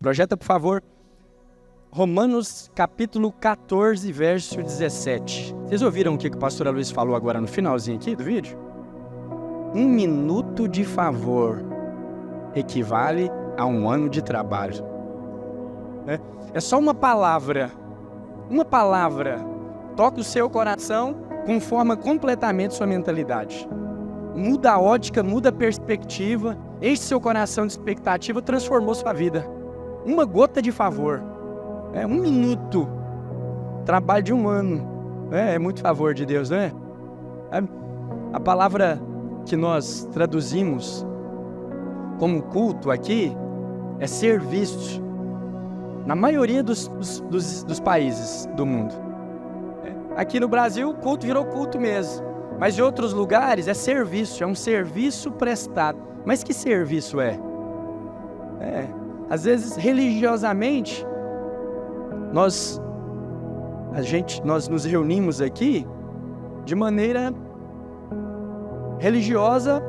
Projeta, por favor, Romanos capítulo 14, verso 17. Vocês ouviram o que a pastora Luiz falou agora no finalzinho aqui do vídeo? 1 minuto de favor equivale a 1 ano de trabalho. É só uma palavra toca o seu coração, conforma completamente sua mentalidade. Muda a ótica, muda a perspectiva, enche seu coração de expectativa, transformou sua vida. Uma gota de favor, 1 minuto, trabalho de 1 ano, é muito favor de Deus, não é? A palavra que nós traduzimos como culto aqui é serviço, na maioria dos países do mundo. Aqui no Brasil, o culto virou culto mesmo, mas em outros lugares é serviço, é um serviço prestado. Mas que serviço é? Às vezes, religiosamente, nós nos reunimos aqui de maneira religiosa,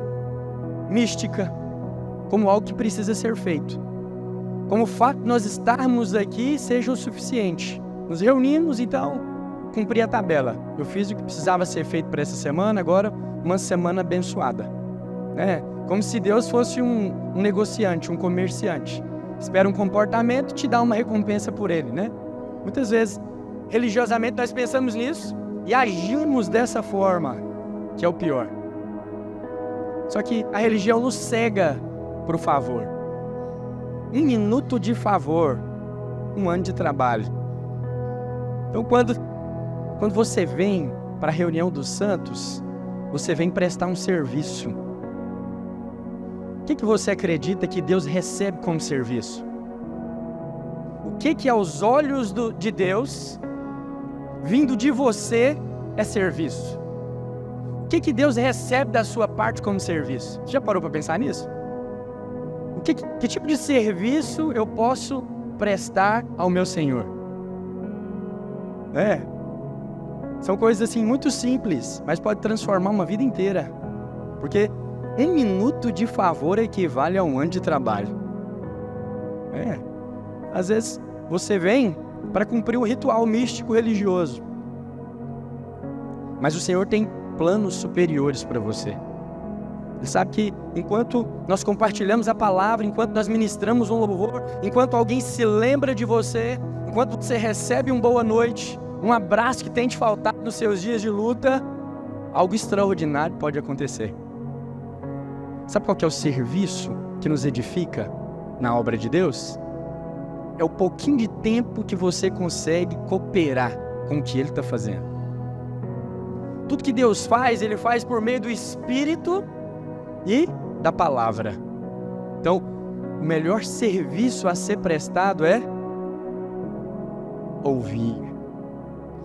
mística, como algo que precisa ser feito. Como o fato de nós estarmos aqui seja o suficiente. Nos reunimos, então, cumpri a tabela. Eu fiz o que precisava ser feito para essa semana, agora uma semana abençoada. Como se Deus fosse um negociante, um comerciante. Espera um comportamento e te dá uma recompensa por ele, né? Muitas vezes, religiosamente, nós pensamos nisso e agimos dessa forma, que é o pior. Só que a religião nos cega para o favor. 1 minuto de favor, 1 ano de trabalho. Então, quando você vem para a reunião dos santos, você vem prestar um serviço. O que você acredita que Deus recebe como serviço? O que aos olhos de Deus, vindo de você, é serviço? O que Deus recebe da sua parte como serviço? Você já parou para pensar nisso? Que tipo de serviço eu posso prestar ao meu Senhor? São coisas assim muito simples, mas pode transformar uma vida inteira. Porque 1 minuto de favor equivale a 1 ano de trabalho. Às vezes você vem para cumprir um ritual místico religioso. Mas o Senhor tem planos superiores para você. Ele sabe que enquanto nós compartilhamos a palavra, enquanto nós ministramos um louvor, enquanto alguém se lembra de você, enquanto você recebe uma boa noite, um abraço que tem te faltado nos seus dias de luta, algo extraordinário pode acontecer. Sabe qual que é o serviço que nos edifica na obra de Deus? É o pouquinho de tempo que você consegue cooperar com o que Ele está fazendo. Tudo que Deus faz, Ele faz por meio do Espírito e da palavra. Então, o melhor serviço a ser prestado é ouvir.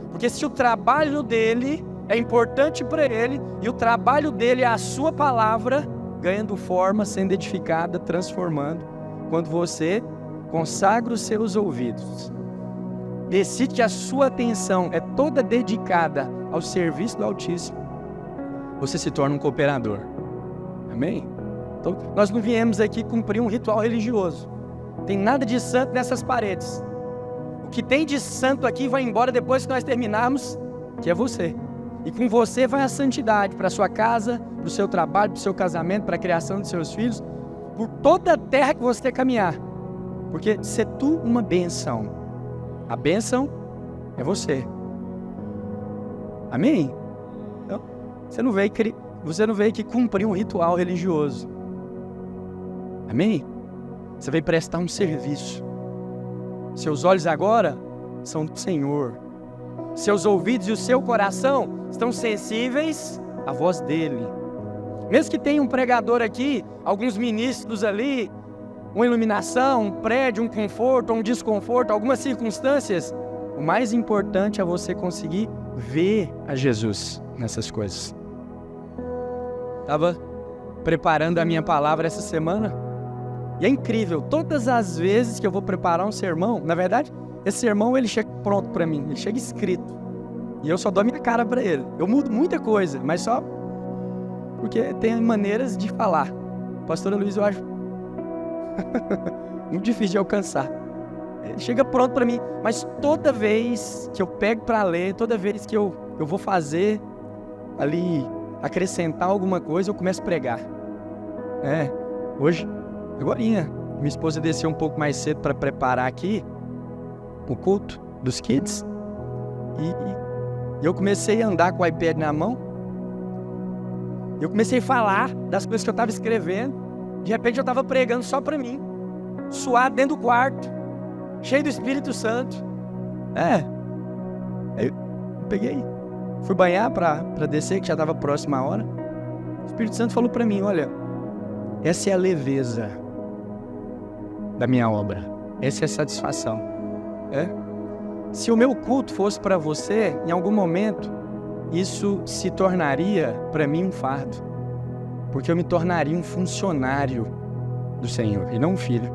Porque se o trabalho dele é importante para ele, e o trabalho dele é a sua palavra, ganhando forma, sendo edificada, transformando, quando você consagra os seus ouvidos, decide que a sua atenção é toda dedicada ao serviço do Altíssimo, você se torna um cooperador. Amém? Então, nós não viemos aqui cumprir um ritual religioso. Tem nada de santo nessas paredes. O que tem de santo aqui vai embora depois que nós terminarmos, que é você. E com você vai a santidade para a sua casa, para o seu trabalho, para o seu casamento, para a criação dos seus filhos, por toda a terra que você caminhar. Porque se tu uma bênção, a bênção é você. Amém? Então, você não veio aqui cumprir um ritual religioso. Amém? Você veio prestar um serviço. Seus olhos agora são do Senhor. Seus ouvidos e o seu coração estão sensíveis à voz dEle. Mesmo que tenha um pregador aqui, alguns ministros ali, uma iluminação, um prédio, um conforto, um desconforto, algumas circunstâncias, o mais importante é você conseguir ver a Jesus nessas coisas. Estava preparando a minha palavra essa semana e é incrível, todas as vezes que eu vou preparar um sermão, na verdade, esse sermão ele chega pronto para mim, ele chega escrito e eu só dou a minha cara para ele. Eu mudo muita coisa, mas só porque tem maneiras de falar. Pastora Luiz, eu acho muito difícil de alcançar. Ele chega pronto para mim, mas toda vez que eu pego para ler, toda vez que eu vou fazer ali, acrescentar alguma coisa, eu começo a pregar. Hoje, agorinha, minha esposa desceu um pouco mais cedo para preparar aqui o culto dos kids, e eu comecei a andar com o iPad na mão, eu comecei a falar das coisas que eu estava escrevendo, de repente eu estava pregando só para mim, suado dentro do quarto, cheio do Espírito Santo. Eu peguei, fui banhar para descer, que já estava próxima a hora. O Espírito Santo falou para mim: olha, essa é a leveza da minha obra, essa é a satisfação. Se o meu culto fosse para você, em algum momento, isso se tornaria para mim um fardo, porque eu me tornaria um funcionário do Senhor e não um filho.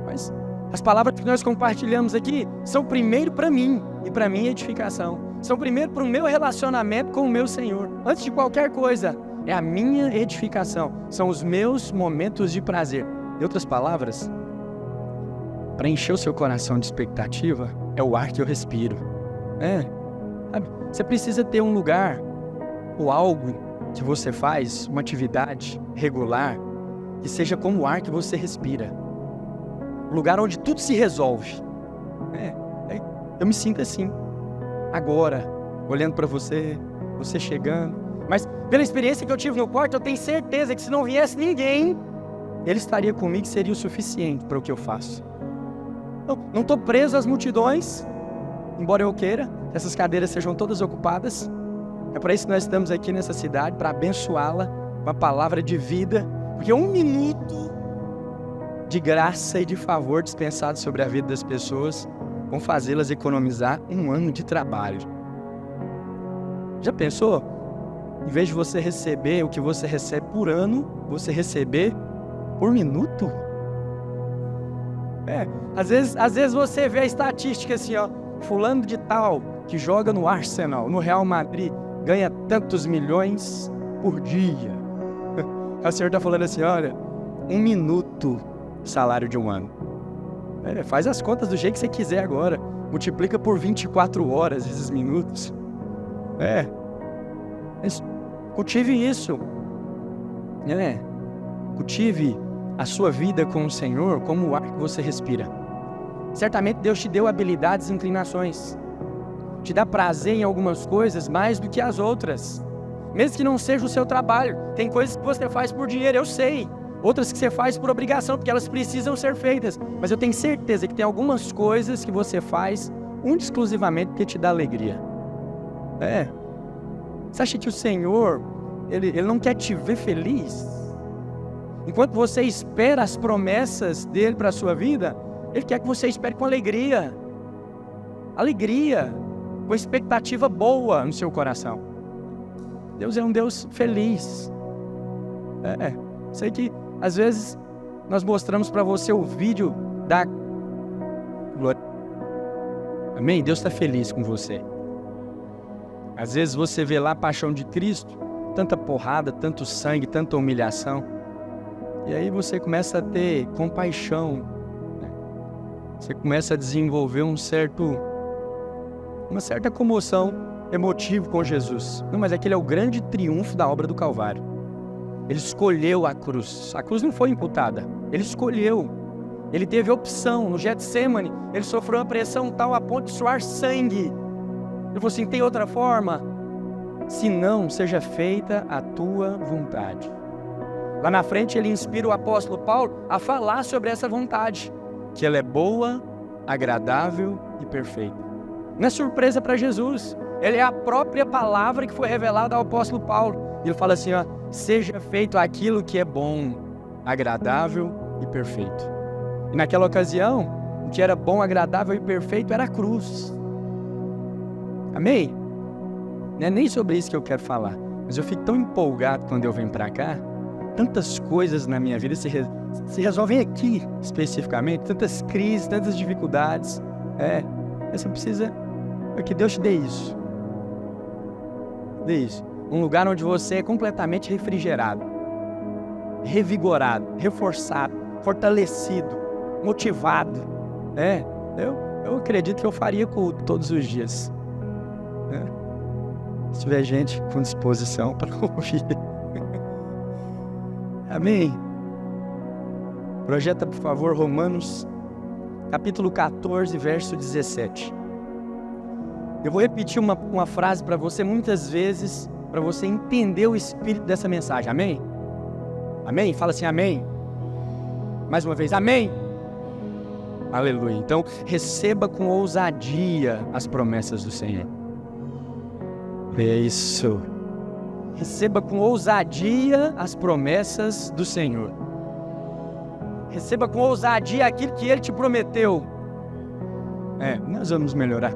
Mas as palavras que nós compartilhamos aqui são primeiro para mim e para minha edificação. São primeiro para o meu relacionamento com o meu Senhor. Antes de qualquer coisa, é a minha edificação. São os meus momentos de prazer. Em outras palavras, para encher o seu coração de expectativa, é o ar que eu respiro. Sabe? Você precisa ter um lugar ou algo que você faz, uma atividade regular, que seja como o ar que você respira. Um lugar onde tudo se resolve. Eu me sinto assim, agora, olhando para você chegando. Mas pela experiência que eu tive no quarto, eu tenho certeza que se não viesse ninguém, ele estaria comigo e seria o suficiente para o que eu faço. Não estou preso às multidões, embora eu queira, essas cadeiras sejam todas ocupadas. É para isso que nós estamos aqui nessa cidade, para abençoá-la com a palavra de vida, porque 1 minuto de graça e de favor dispensado sobre a vida das pessoas vão fazê-las economizar 1 ano de trabalho. Já pensou? Em vez de você receber o que você recebe por ano, você receber por minuto? Às vezes você vê a estatística assim, fulano de tal, que joga no Arsenal, no Real Madrid, ganha tantos milhões por dia. O Senhor está falando assim, olha, 1 minuto salário de 1 ano. Faz as contas do jeito que você quiser agora. Multiplica por 24 horas esses minutos. Cultive isso. Cultive a sua vida com o Senhor como o ar que você respira. Certamente Deus te deu habilidades e inclinações. Te dá prazer em algumas coisas mais do que as outras. Mesmo que não seja o seu trabalho. Tem coisas que você faz por dinheiro, eu sei. Outras que você faz por obrigação, porque elas precisam ser feitas. Mas eu tenho certeza que tem algumas coisas que você faz única e exclusivamente porque te dá alegria. Você acha que o Senhor, Ele não quer te ver feliz? Enquanto você espera as promessas dEle para a sua vida, Ele quer que você espere com alegria. Alegria, com expectativa boa no seu coração. Deus é um Deus feliz. Sei que às vezes nós mostramos para você o vídeo da glória. Amém? Deus está feliz com você. Às vezes você vê lá a paixão de Cristo, tanta porrada, tanto sangue, tanta humilhação. E aí você começa a ter compaixão. Você começa a desenvolver uma certa comoção emotiva com Jesus. Não, mas aquele é o grande triunfo da obra do Calvário. Ele escolheu a cruz. A cruz não foi imputada. Ele escolheu. Ele teve opção. No Getsemane, ele sofreu uma pressão tal a ponto de suar sangue. Ele falou assim, tem outra forma? Se não, seja feita a tua vontade. Lá na frente, ele inspira o apóstolo Paulo a falar sobre essa vontade. Que ela é boa, agradável e perfeita. Não é surpresa para Jesus. Ele é a própria palavra que foi revelada ao apóstolo Paulo. E ele fala assim, seja feito aquilo que é bom, agradável e perfeito. E naquela ocasião, o que era bom, agradável e perfeito era a cruz. Amém? Não é nem sobre isso que eu quero falar. Mas eu fico tão empolgado quando eu venho para cá. Tantas coisas na minha vida se resolvem aqui, especificamente. Tantas crises, tantas dificuldades. Você precisa que Deus te dê isso. Dê isso. Um lugar onde você é completamente refrigerado, revigorado, reforçado, fortalecido, motivado. Eu acredito que eu faria culto todos os dias. Se tiver gente com disposição para ouvir. Amém? Projeta, por favor, Romanos, capítulo 14, verso 17. Eu vou repetir uma frase para você muitas vezes, para você entender o espírito dessa mensagem. Amém? Amém? Fala assim, amém. Mais uma vez, amém. Aleluia. Então, receba com ousadia as promessas do Senhor. É isso. Receba com ousadia as promessas do Senhor. Receba com ousadia aquilo que Ele te prometeu. Nós vamos melhorar.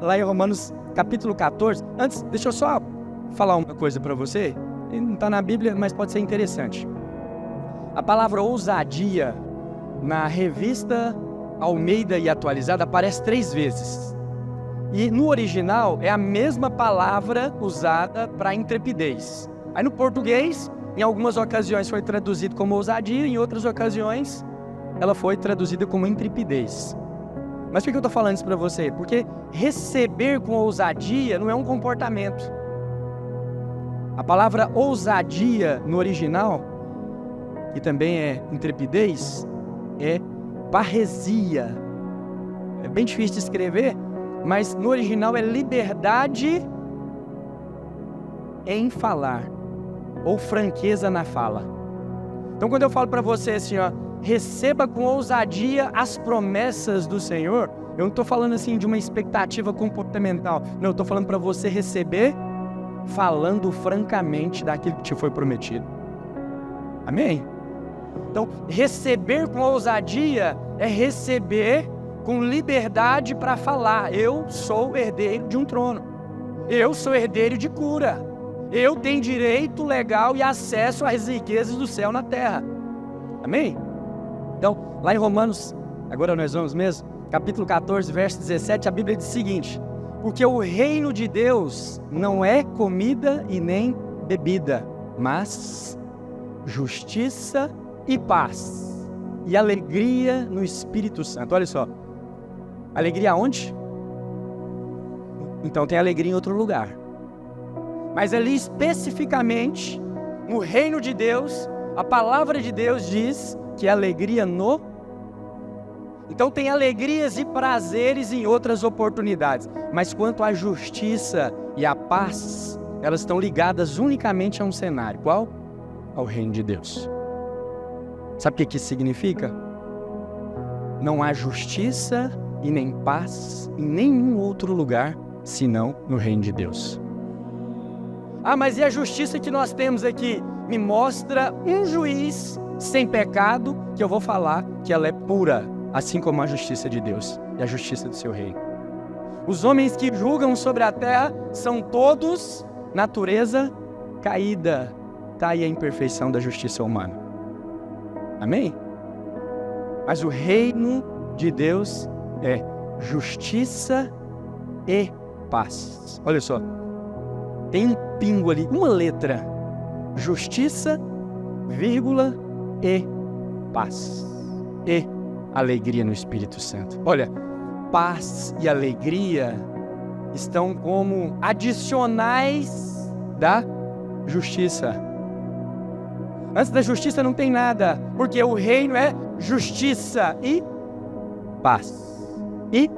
Lá em Romanos capítulo 14. Antes, deixa eu só falar uma coisa para você. Não está na Bíblia, mas pode ser interessante. A palavra ousadia, na revista Almeida e Atualizada, aparece 3 vezes. E no original é a mesma palavra usada para intrepidez. Aí no português, em algumas ocasiões foi traduzido como ousadia, em outras ocasiões ela foi traduzida como intrepidez. Mas por que eu estou falando isso para você? Porque receber com ousadia não é um comportamento. A palavra ousadia no original, que também é intrepidez, é parresia. É bem difícil de escrever, mas no original é liberdade em falar, ou franqueza na fala. Então quando eu falo para você assim, receba com ousadia as promessas do Senhor, eu não estou falando assim de uma expectativa comportamental. Não, eu estou falando para você receber falando francamente daquilo que te foi prometido. Amém? Então, receber com ousadia é receber com liberdade para falar. Eu sou herdeiro de um trono. Eu sou herdeiro de cura. Eu tenho direito legal e acesso às riquezas do céu na terra. Amém? Então, lá em Romanos, agora nós vamos mesmo, capítulo 14, verso 17, a Bíblia diz o seguinte: porque o reino de Deus não é comida e nem bebida, mas justiça e paz e alegria no Espírito Santo. Olha só, alegria onde? Então tem alegria em outro lugar. Mas ali especificamente, no reino de Deus, a palavra de Deus diz que é alegria no... Então tem alegrias e prazeres em outras oportunidades. Mas quanto à justiça e à paz, elas estão ligadas unicamente a um cenário. Qual? Ao reino de Deus. Sabe o que isso significa? Não há justiça e nem paz em nenhum outro lugar, senão no reino de Deus. Mas e a justiça que nós temos aqui? Me mostra um juiz sem pecado, que eu vou falar que ela é pura, assim como a justiça de Deus e a justiça do seu reino. Os homens que julgam sobre a terra são todos natureza caída. Está aí a imperfeição da justiça humana. Amém? Mas o reino de Deus é justiça e paz. Olha só, tem um pingo ali, uma letra. Justiça, vírgula, e paz. E alegria no Espírito Santo. Olha, paz e alegria estão como adicionais da justiça. Antes da justiça não tem nada, porque o reino é justiça e paz e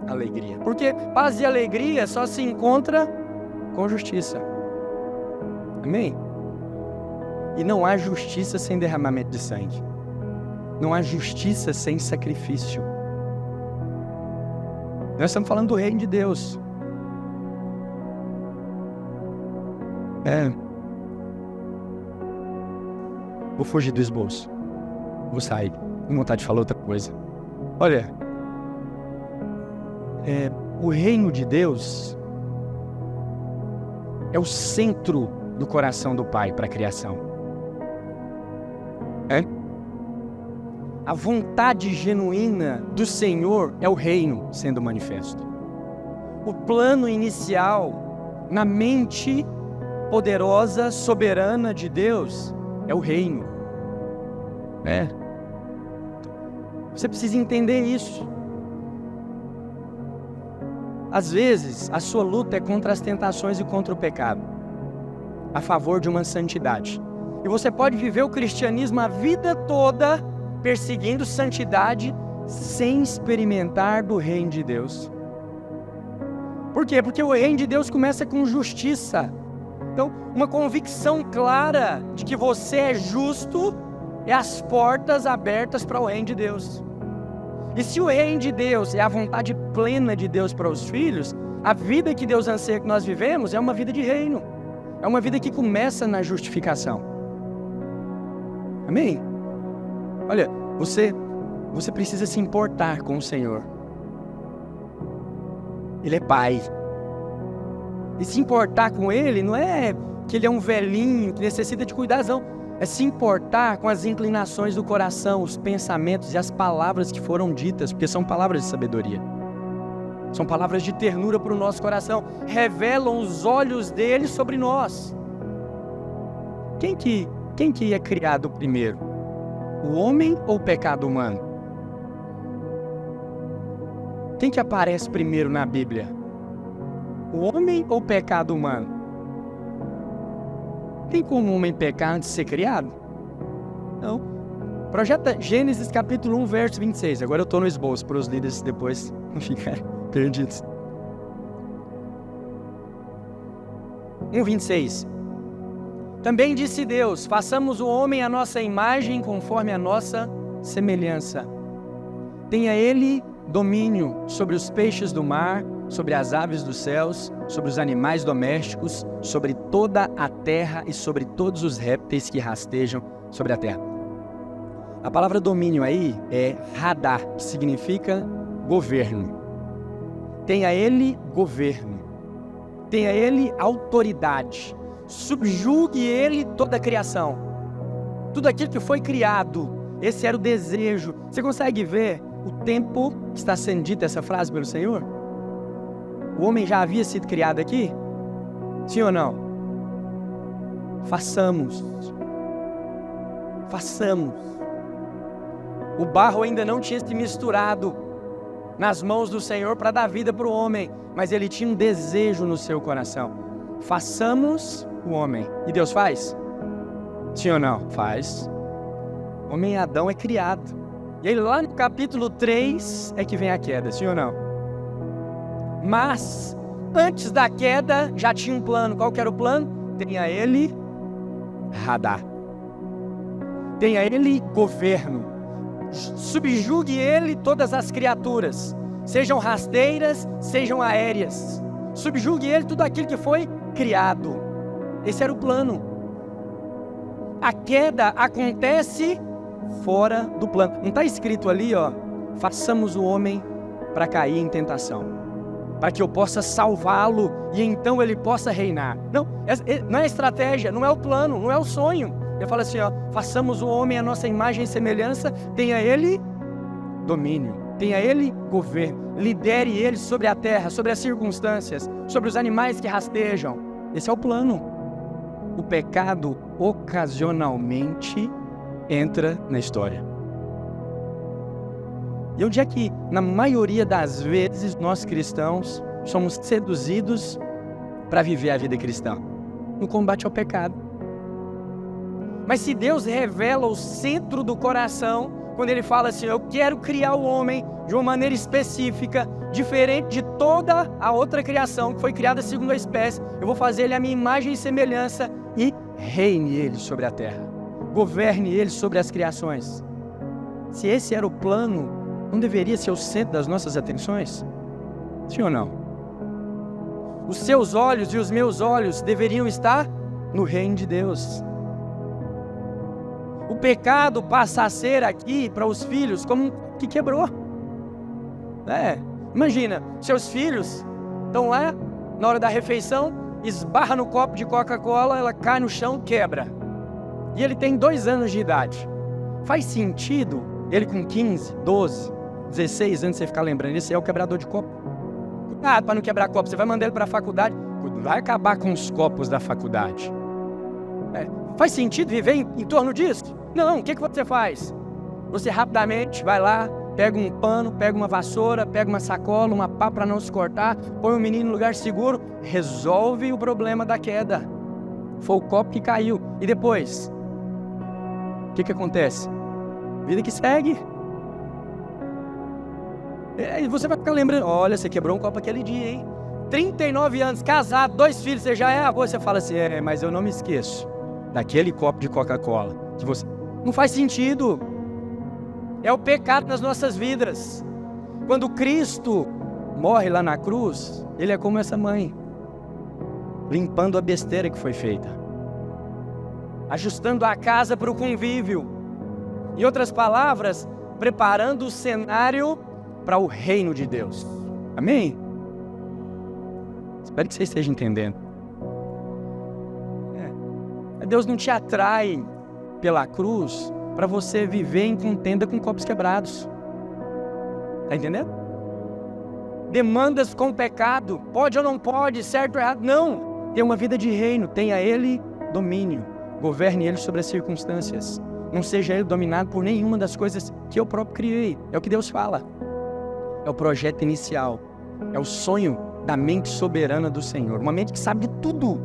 alegria. Porque paz e alegria só se encontra com justiça. Amém? E não há justiça sem derramamento de sangue. Não há justiça sem sacrifício. Nós estamos falando do reino de Deus. Vou fugir do esboço. Vou sair. Com vontade de falar outra coisa. Olha, o reino de Deus é o centro do coração do Pai para a criação. A vontade genuína do Senhor é o reino sendo manifesto. O plano inicial na mente poderosa, soberana de Deus é o reino. Você precisa entender isso. Às vezes, a sua luta é contra as tentações e contra o pecado, a favor de uma santidade. E você pode viver o cristianismo a vida toda perseguindo santidade sem experimentar do reino de Deus. Por quê? Porque o reino de Deus começa com justiça. Então, uma convicção clara de que você é justo é as portas abertas para o reino de Deus. E se o reino de Deus é a vontade plena de Deus para os filhos, a vida que Deus anseia que nós vivemos é uma vida de reino. É uma vida que começa na justificação. Amém? Olha, você precisa se importar com o Senhor. Ele é Pai. E se importar com Ele não é que Ele é um velhinho que necessita de cuidados, não. É se importar com as inclinações do coração, os pensamentos e as palavras que foram ditas, porque são palavras de sabedoria. São palavras de ternura para o nosso coração. Revelam os olhos dele sobre nós. Quem que é criado primeiro? O homem ou o pecado humano? Quem que aparece primeiro na Bíblia? O homem ou o pecado humano? Tem como o homem pecar antes de ser criado? Não. Projeta Gênesis capítulo 1, verso 26. Agora eu estou no esboço para os líderes depois não ficarem perdidos. 1:26. Também disse Deus: façamos o homem à nossa imagem, conforme a nossa semelhança. Tenha ele domínio sobre os peixes do mar, sobre as aves dos céus, sobre os animais domésticos, sobre toda a terra e sobre todos os répteis que rastejam sobre a terra. A palavra domínio aí é radá, que significa governo. Tenha ele governo. Tenha ele autoridade. Subjugue ele toda a criação. Tudo aquilo que foi criado. Esse era o desejo. Você consegue ver o tempo que está sendo dita essa frase pelo Senhor? O homem já havia sido criado aqui? Sim ou não? Façamos. O barro ainda não tinha se misturado nas mãos do Senhor para dar vida para o homem, mas ele tinha um desejo no seu coração. Façamos o homem. E Deus faz? Sim ou não? Faz. O homem Adão é criado. E aí lá no capítulo 3 é que vem a queda, sim ou não? Mas, antes da queda, já tinha um plano. Qual que era o plano? Tenha ele radar. Tenha ele governo. Subjugue ele todas as criaturas. Sejam rasteiras, sejam aéreas. Subjugue ele tudo aquilo que foi criado. Esse era o plano. A queda acontece fora do plano. Não está escrito ali, façamos o homem para cair em tentação, para que eu possa salvá-lo e então ele possa reinar. Não, não é a estratégia, não é o plano, não é o sonho. Ele fala assim, façamos o homem à nossa imagem e semelhança, tenha ele domínio, tenha ele governo, lidere ele sobre a terra, sobre as circunstâncias, sobre os animais que rastejam. Esse é o plano. O pecado ocasionalmente entra na história. E onde é que, na maioria das vezes, nós cristãos somos seduzidos para viver a vida cristã? No combate ao pecado. Mas se Deus revela o centro do coração, quando Ele fala assim, eu quero criar o homem de uma maneira específica, diferente de toda a outra criação que foi criada segundo a espécie, eu vou fazer ele a minha imagem e semelhança e reine ele sobre a terra. Governe ele sobre as criações. Se esse era o plano, não deveria ser o centro das nossas atenções? Sim ou não? Os seus olhos e os meus olhos deveriam estar no reino de Deus. O pecado passa a ser aqui para os filhos como que quebrou. Imagina, seus filhos estão lá na hora da refeição, esbarra no copo de Coca-Cola, ela cai no chão, quebra. E ele tem 2 anos de idade. Faz sentido ele com 15, 12, 16 anos você ficar lembrando, esse é o quebrador de copo? Cuidado para não quebrar copo, você vai mandar ele para a faculdade, vai acabar com os copos da faculdade. Faz sentido viver em torno disso? Não, o que você faz? Você rapidamente vai lá, pega um pano, pega uma vassoura, pega uma sacola, uma pá para não se cortar, põe o menino no lugar seguro, resolve o problema da queda. Foi o copo que caiu. E depois? O que acontece? Vida que segue. E você vai ficar lembrando, olha, você quebrou um copo aquele dia, hein? 39 anos, casado, 2 filhos, você já é avô, você fala assim, mas eu não me esqueço daquele copo de Coca-Cola. Que você... Não faz sentido. É o pecado nas nossas vidas. Quando Cristo morre lá na cruz, Ele é como essa mãe, limpando a besteira que foi feita, ajustando a casa para o convívio. Em outras palavras, preparando o cenário para o reino de Deus. Amém? Espero que você esteja entendendo. Deus não te atrai pela cruz para você viver em contenda com copos quebrados. Está entendendo? Demandas com pecado. Pode ou não pode, certo ou errado. Não. Tem uma vida de reino. Tenha Ele domínio. Governe Ele sobre as circunstâncias. Não seja Ele dominado por nenhuma das coisas que eu próprio criei. É o que Deus fala. É o projeto inicial. É o sonho da mente soberana do Senhor. Uma mente que sabe de tudo.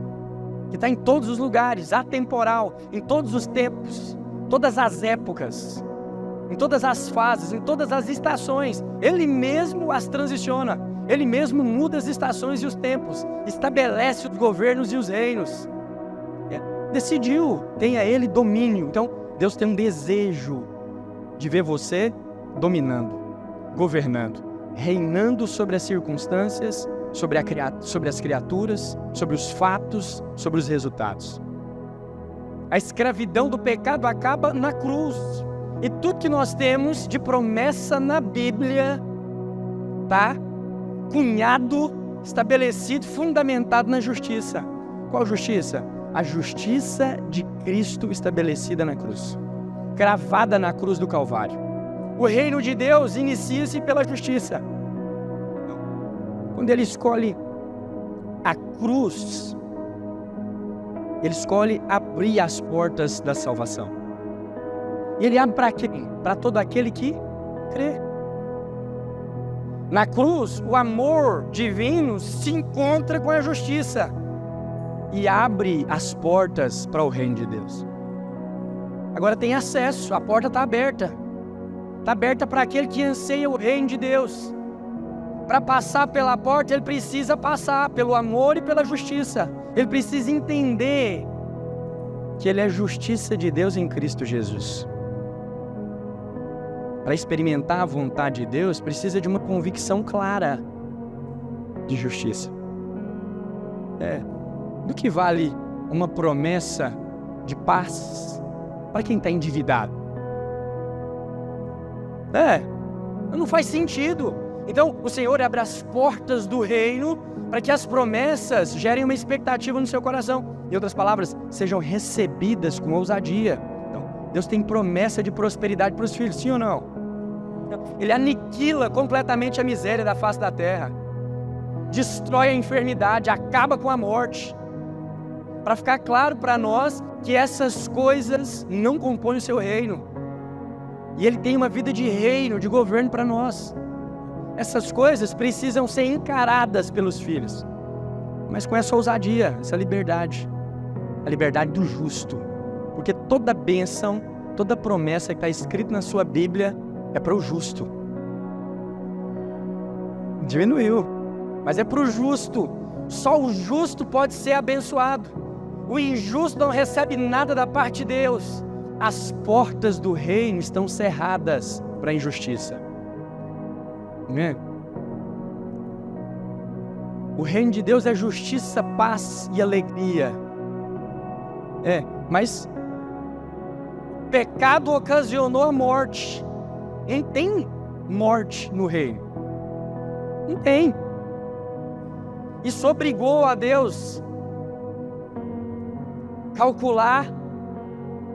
Que está em todos os lugares, atemporal, em todos os tempos, todas as épocas, em todas as fases, em todas as estações. Ele mesmo as transiciona. Ele mesmo muda as estações e os tempos. Estabelece os governos e os reinos. Decidiu, tenha Ele domínio. Então, Deus tem um desejo de ver você dominando, governando, reinando sobre as circunstâncias, sobre as criaturas, sobre os fatos, sobre os resultados. A escravidão do pecado acaba na cruz. E tudo que nós temos de promessa na Bíblia está cunhado, estabelecido, fundamentado na justiça. Qual justiça? A justiça de Cristo estabelecida na cruz, cravada na cruz do Calvário. O reino de Deus inicia-se pela justiça. Quando Ele escolhe a cruz, Ele escolhe abrir as portas da salvação. E Ele abre para quem? Para todo aquele que crê. Na cruz, o amor divino se encontra com a justiça e abre as portas para o reino de Deus. Agora tem acesso, a porta está aberta. Está aberta para aquele que anseia o reino de Deus. Para passar pela porta, ele precisa passar pelo amor e pela justiça. Ele precisa entender que ele é justiça de Deus em Cristo Jesus. Para experimentar a vontade de Deus, precisa de uma convicção clara de justiça. Do que vale uma promessa de paz para quem está endividado? Não faz sentido. Então, o Senhor abre as portas do reino para que as promessas gerem uma expectativa no seu coração. Em outras palavras, sejam recebidas com ousadia. Então, Deus tem promessa de prosperidade para os filhos, sim ou não? Ele aniquila completamente a miséria da face da terra. Destrói a enfermidade, acaba com a morte. Para ficar claro para nós que essas coisas não compõem o seu reino. E Ele tem uma vida de reino, de governo para nós. Essas coisas precisam ser encaradas pelos filhos, mas com essa ousadia, essa liberdade, a liberdade do justo, porque toda bênção, toda promessa que está escrita na sua Bíblia é para o justo. Diminuiu, mas é para o justo. Só o justo pode ser abençoado. O injusto não recebe nada da parte de Deus. As portas do reino estão cerradas para a injustiça. O reino de Deus é justiça, paz e alegria. Mas pecado ocasionou a morte. E tem morte no reino? Não tem. Isso obrigou a Deus calcular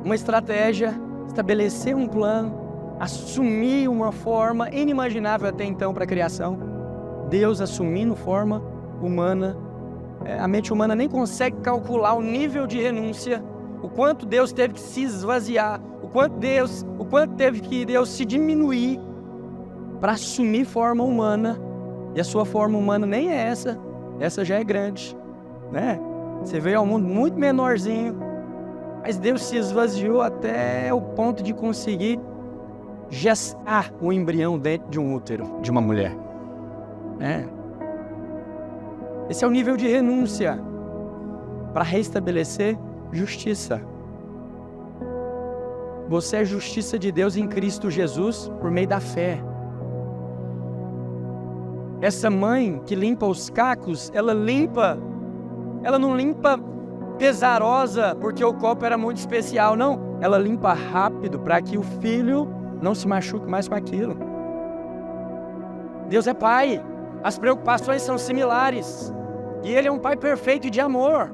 uma estratégia, estabelecer um plano, assumir uma forma inimaginável até então para a criação. Deus assumindo forma humana. A mente humana nem consegue calcular o nível de renúncia, o quanto Deus teve que se esvaziar, o o quanto teve que Deus se diminuir para assumir forma humana, e a sua forma humana nem é essa já é grande, né? Você veio ao mundo muito menorzinho, mas Deus se esvaziou até o ponto de conseguir gestar o embrião dentro de um útero de uma mulher, né? Esse é o nível de renúncia para restabelecer justiça. Você é justiça de Deus em Cristo Jesus por meio da fé. Essa mãe que limpa os cacos, ela não limpa pesarosa porque o copo era muito especial, não. Ela limpa rápido para que o filho não se machuque mais com aquilo. Deus é pai, as preocupações são similares, e Ele é um pai perfeito e de amor.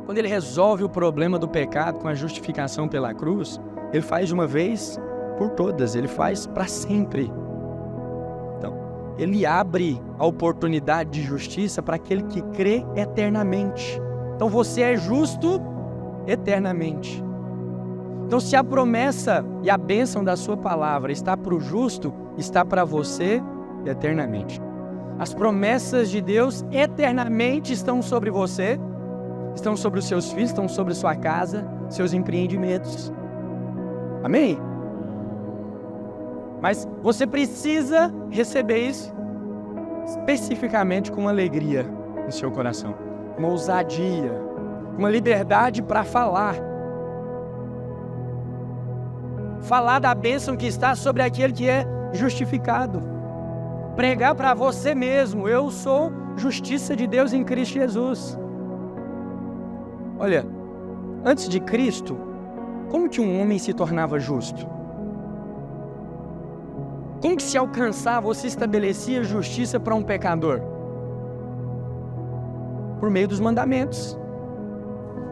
Quando Ele resolve o problema do pecado com a justificação pela cruz, Ele faz de uma vez por todas, Ele faz para sempre. Então, Ele abre a oportunidade de justiça para aquele que crê eternamente. Então você é justo eternamente. Então se a promessa e a bênção da sua palavra está para o justo, está para você eternamente. As promessas de Deus eternamente estão sobre você, estão sobre os seus filhos, estão sobre sua casa, seus empreendimentos. Amém? Mas você precisa receber isso especificamente com uma alegria no seu coração, uma ousadia, uma liberdade para falar da bênção que está sobre aquele que é justificado. Pregar para você mesmo: eu sou justiça de Deus em Cristo Jesus. Olha, antes de Cristo, como que um homem se tornava justo? Como que se alcançava ou se estabelecia justiça para um pecador? Por meio dos mandamentos.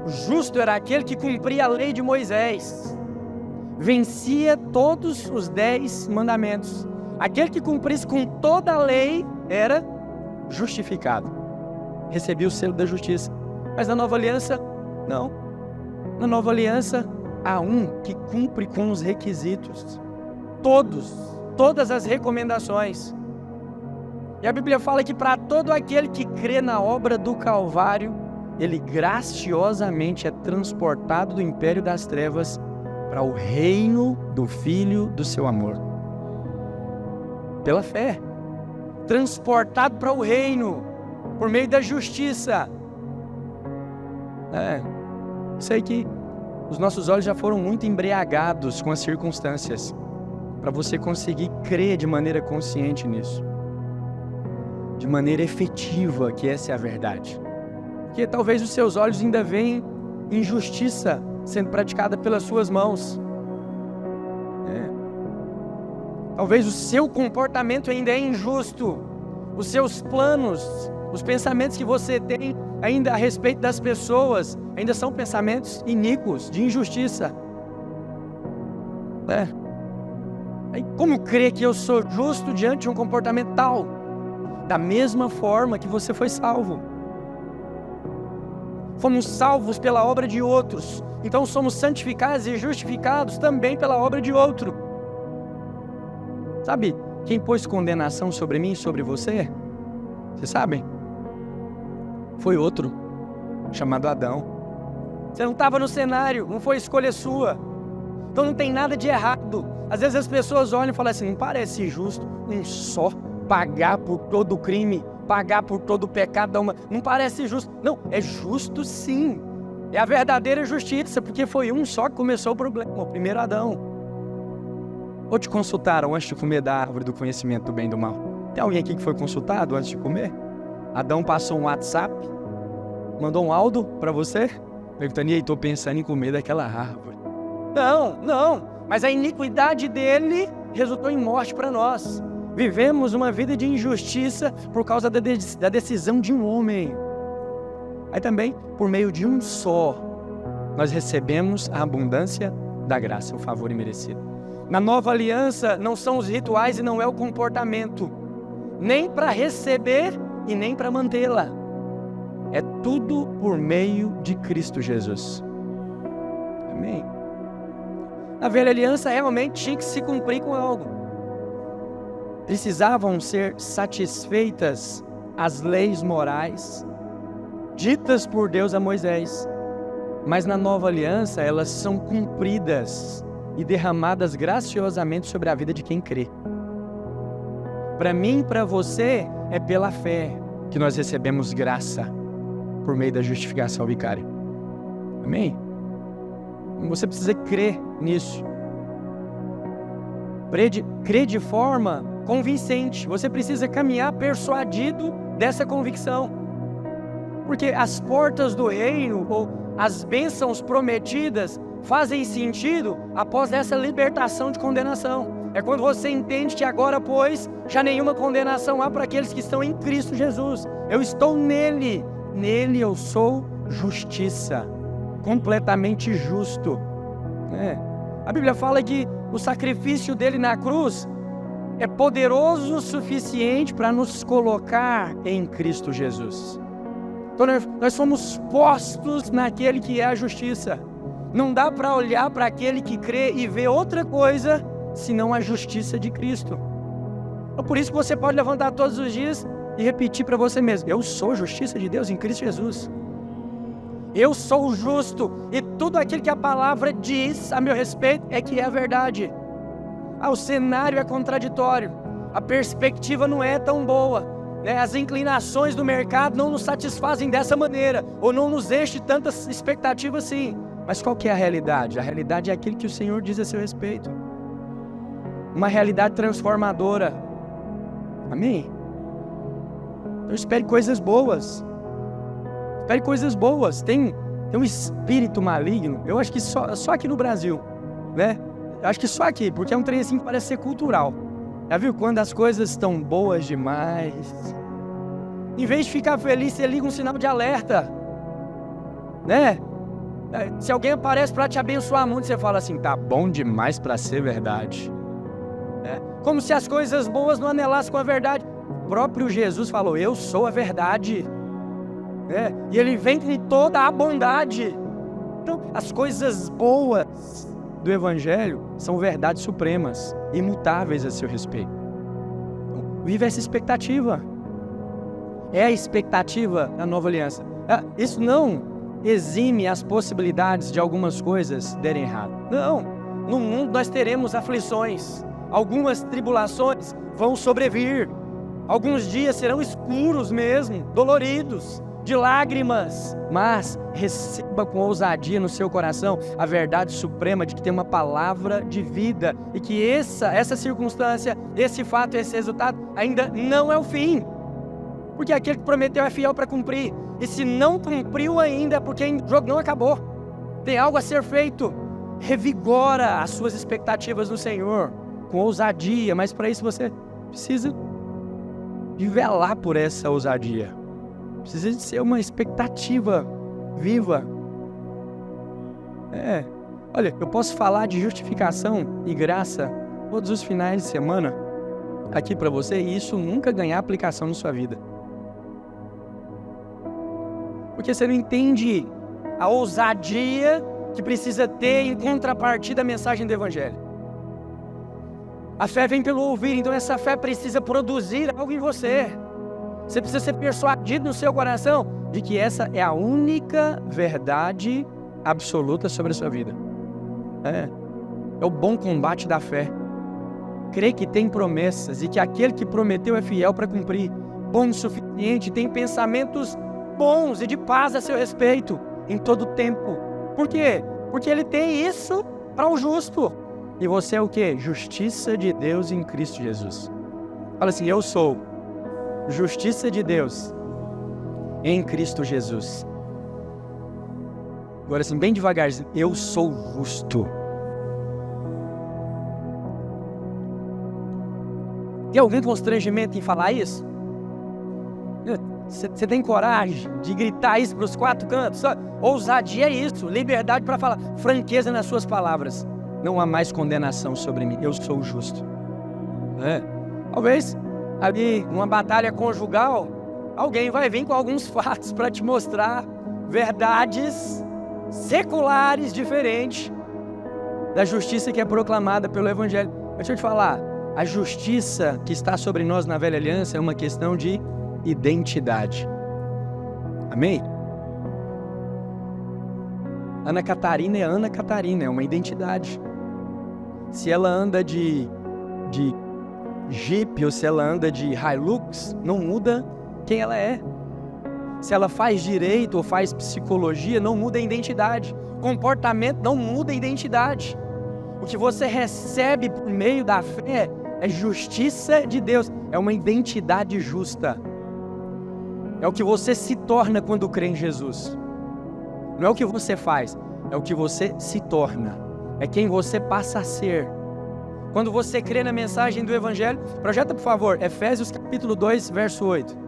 O justo era aquele que cumpria a lei de Moisés, vencia todos os 10 mandamentos. Aquele que cumprisse com toda a lei era justificado, recebia o selo da justiça. Mas na nova aliança, não. Na nova aliança, há um que cumpre com os requisitos, todas as recomendações. E a Bíblia fala que para todo aquele que crê na obra do Calvário, ele graciosamente é transportado do império das trevas para o reino do Filho do seu amor. Pela fé. Transportado para o reino, por meio da justiça. Sei que os nossos olhos já foram muito embriagados com as circunstâncias, para você conseguir crer de maneira consciente nisso, de maneira efetiva, que essa é a verdade. Porque talvez os seus olhos ainda veem injustiça sendo praticada pelas suas mãos. Talvez o seu comportamento ainda é injusto, os seus planos, os pensamentos que você tem ainda a respeito das pessoas, ainda são pensamentos iníquos, de injustiça. Aí como crer que eu sou justo diante de um comportamento tal? Da mesma forma que você foi salvo. Fomos salvos pela obra de outros, então somos santificados e justificados também pela obra de outro. Sabe quem pôs condenação sobre mim e sobre você? Vocês sabem? Foi outro, chamado Adão. Você não estava no cenário, não foi escolha sua. Então não tem nada de errado. Às vezes as pessoas olham e falam assim: não parece justo um só pagar por todo o crime, pagar por todo o pecado da humanidade. Não parece justo. Não, é justo sim. É a verdadeira justiça, porque foi um só que começou o problema, o primeiro Adão. Ou te consultaram antes de comer da árvore do conhecimento do bem e do mal? Tem alguém aqui que foi consultado antes de comer? Adão passou um WhatsApp, mandou um áudio para você, perguntando: e aí, estou pensando em comer daquela árvore. Não, mas a iniquidade dele resultou em morte para nós. Vivemos uma vida de injustiça por causa da decisão de um homem. Aí também, por meio de um só, nós recebemos a abundância da graça, o favor imerecido. Na nova aliança, não são os rituais e não é o comportamento, nem para receber e nem para mantê-la. É tudo por meio de Cristo Jesus. Amém? A velha aliança realmente tinha que se cumprir com algo. Precisavam ser satisfeitas as leis morais ditas por Deus a Moisés. Mas na nova aliança elas são cumpridas e derramadas graciosamente sobre a vida de quem crê. Para mim e para você, é pela fé que nós recebemos graça por meio da justificação vicária. Amém? Você precisa crer nisso. Crer de forma convincente. Você precisa caminhar persuadido dessa convicção. Porque as portas do reino, ou as bênçãos prometidas, fazem sentido após essa libertação de condenação. É quando você entende que agora, pois, já nenhuma condenação há para aqueles que estão em Cristo Jesus. Eu estou nele. Nele eu sou justiça. Completamente justo. A Bíblia fala que o sacrifício dele na cruz é poderoso o suficiente para nos colocar em Cristo Jesus. Então nós somos postos naquele que é a justiça. Não dá para olhar para aquele que crê e ver outra coisa senão a justiça de Cristo. Então, por isso que você pode levantar todos os dias e repetir para você mesmo: eu sou a justiça de Deus em Cristo Jesus. Eu sou justo, e tudo aquilo que a palavra diz a meu respeito é que é a verdade. O cenário é contraditório, a perspectiva não é tão boa, as inclinações do mercado não nos satisfazem dessa maneira, ou não nos enchem tantas expectativas assim. Mas qual que é a realidade? A realidade é aquilo que o Senhor diz a seu respeito. Uma realidade transformadora. Amém? Então espere coisas boas. Espere coisas boas. Tem um espírito maligno, eu acho que só aqui no Brasil, Eu acho que só aqui, porque é um trem assim que parece ser cultural. Já viu quando as coisas estão boas demais? Em vez de ficar feliz, você liga um sinal de alerta, Se alguém aparece para te abençoar muito, você fala assim: tá bom demais para ser verdade. Como se as coisas boas não anelassem com a verdade. O próprio Jesus falou: eu sou a verdade. E ele vem em toda a bondade. Então, as coisas boas do Evangelho são verdades supremas, imutáveis a seu respeito. Então, vive essa expectativa. É a expectativa da nova aliança. Isso não exime as possibilidades de algumas coisas derem errado. Não. No mundo nós teremos aflições. Algumas tribulações vão sobrevir. Alguns dias serão escuros mesmo, doloridos, de lágrimas, mas receba com ousadia no seu coração a verdade suprema de que tem uma palavra de vida e que essa circunstância, esse fato, esse resultado ainda não é o fim, porque aquele que prometeu é fiel para cumprir, e se não cumpriu ainda é porque o jogo não acabou, tem algo a ser feito. Revigora as suas expectativas no Senhor com ousadia, mas para isso você precisa de velar por essa ousadia. Precisa de ser uma expectativa viva. Olha, eu posso falar de justificação e graça todos os finais de semana aqui para você, e isso nunca ganhar aplicação na sua vida. Porque você não entende a ousadia que precisa ter em contrapartida à mensagem do Evangelho. A fé vem pelo ouvir, então essa fé precisa produzir algo em você. Você precisa ser persuadido no seu coração de que essa é a única verdade absoluta sobre a sua vida. É o bom combate da fé. Crer que tem promessas e que aquele que prometeu é fiel para cumprir. Bom o suficiente, tem pensamentos bons e de paz a seu respeito em todo o tempo. Por quê? Porque ele tem isso para o justo. E você é o quê? Justiça de Deus em Cristo Jesus. Fala assim: eu sou justiça de Deus em Cristo Jesus. Agora assim, bem devagarzinho: eu sou justo. Tem algum constrangimento em falar isso? Você tem coragem de gritar isso para os quatro cantos? Ousadia é isso, liberdade para falar, franqueza nas suas palavras. Não há mais condenação sobre mim, eu sou justo. Talvez ali numa batalha conjugal, alguém vai vir com alguns fatos para te mostrar verdades seculares diferentes. da justiça que é proclamada pelo Evangelho. Deixa eu te falar, a justiça que está sobre nós na velha aliança é uma questão de identidade. Amém? Ana Catarina é Ana Catarina, é uma identidade. Se ela anda de Jeep ou se ela anda de Hilux, não muda quem ela é. Se ela faz direito ou faz psicologia, não muda a identidade. Comportamento não muda a identidade. O que você recebe por meio da fé é justiça de Deus, é uma identidade justa. É o que você se torna quando crê em Jesus. Não é o que você faz, é o que você se torna. É quem você passa a ser. Quando você crê na mensagem do Evangelho, projeta por favor, Efésios capítulo 2, verso 8.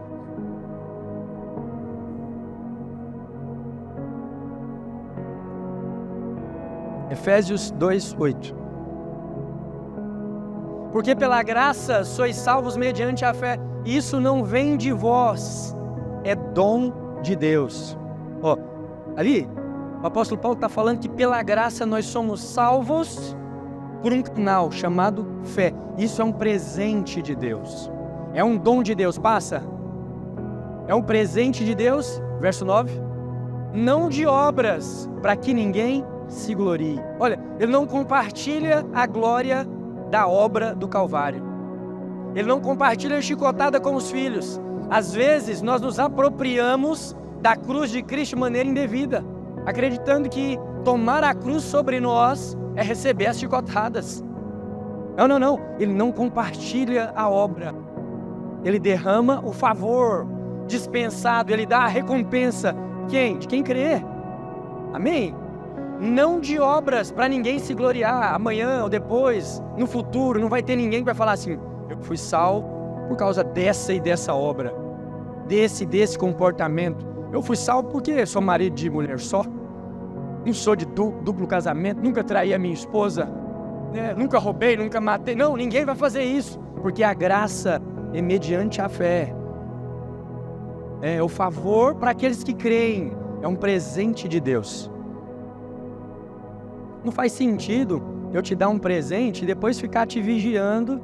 Efésios 2, 8. Porque pela graça sois salvos mediante a fé. Isso não vem de vós, é dom de Deus. Ali, o apóstolo Paulo está falando que pela graça nós somos salvos por um canal chamado fé. Isso é um presente de Deus. É um dom de Deus. Passa. É um presente de Deus. Verso 9. Não de obras, para que ninguém se glorie. Olha, ele não compartilha a glória da obra do Calvário. Ele não compartilha a chicotada com os filhos. Às vezes nós nos apropriamos da cruz de Cristo de maneira indevida, acreditando que tomar a cruz sobre nós é receber as chicotadas. Não. Ele não compartilha a obra. Ele derrama o favor dispensado, ele dá a recompensa. De quem crê. Amém? Não de obras para ninguém se gloriar. Amanhã ou depois, no futuro, não vai ter ninguém que vai falar assim: eu fui salvo por causa dessa e dessa obra, desse comportamento. Eu fui salvo porque sou marido de mulher só. Não sou de duplo casamento, nunca traí a minha esposa, né? Nunca roubei, nunca matei. Não, ninguém vai fazer isso, porque a graça é mediante a fé. É o favor para aqueles que creem, é um presente de Deus. Não faz sentido eu te dar um presente e depois ficar te vigiando.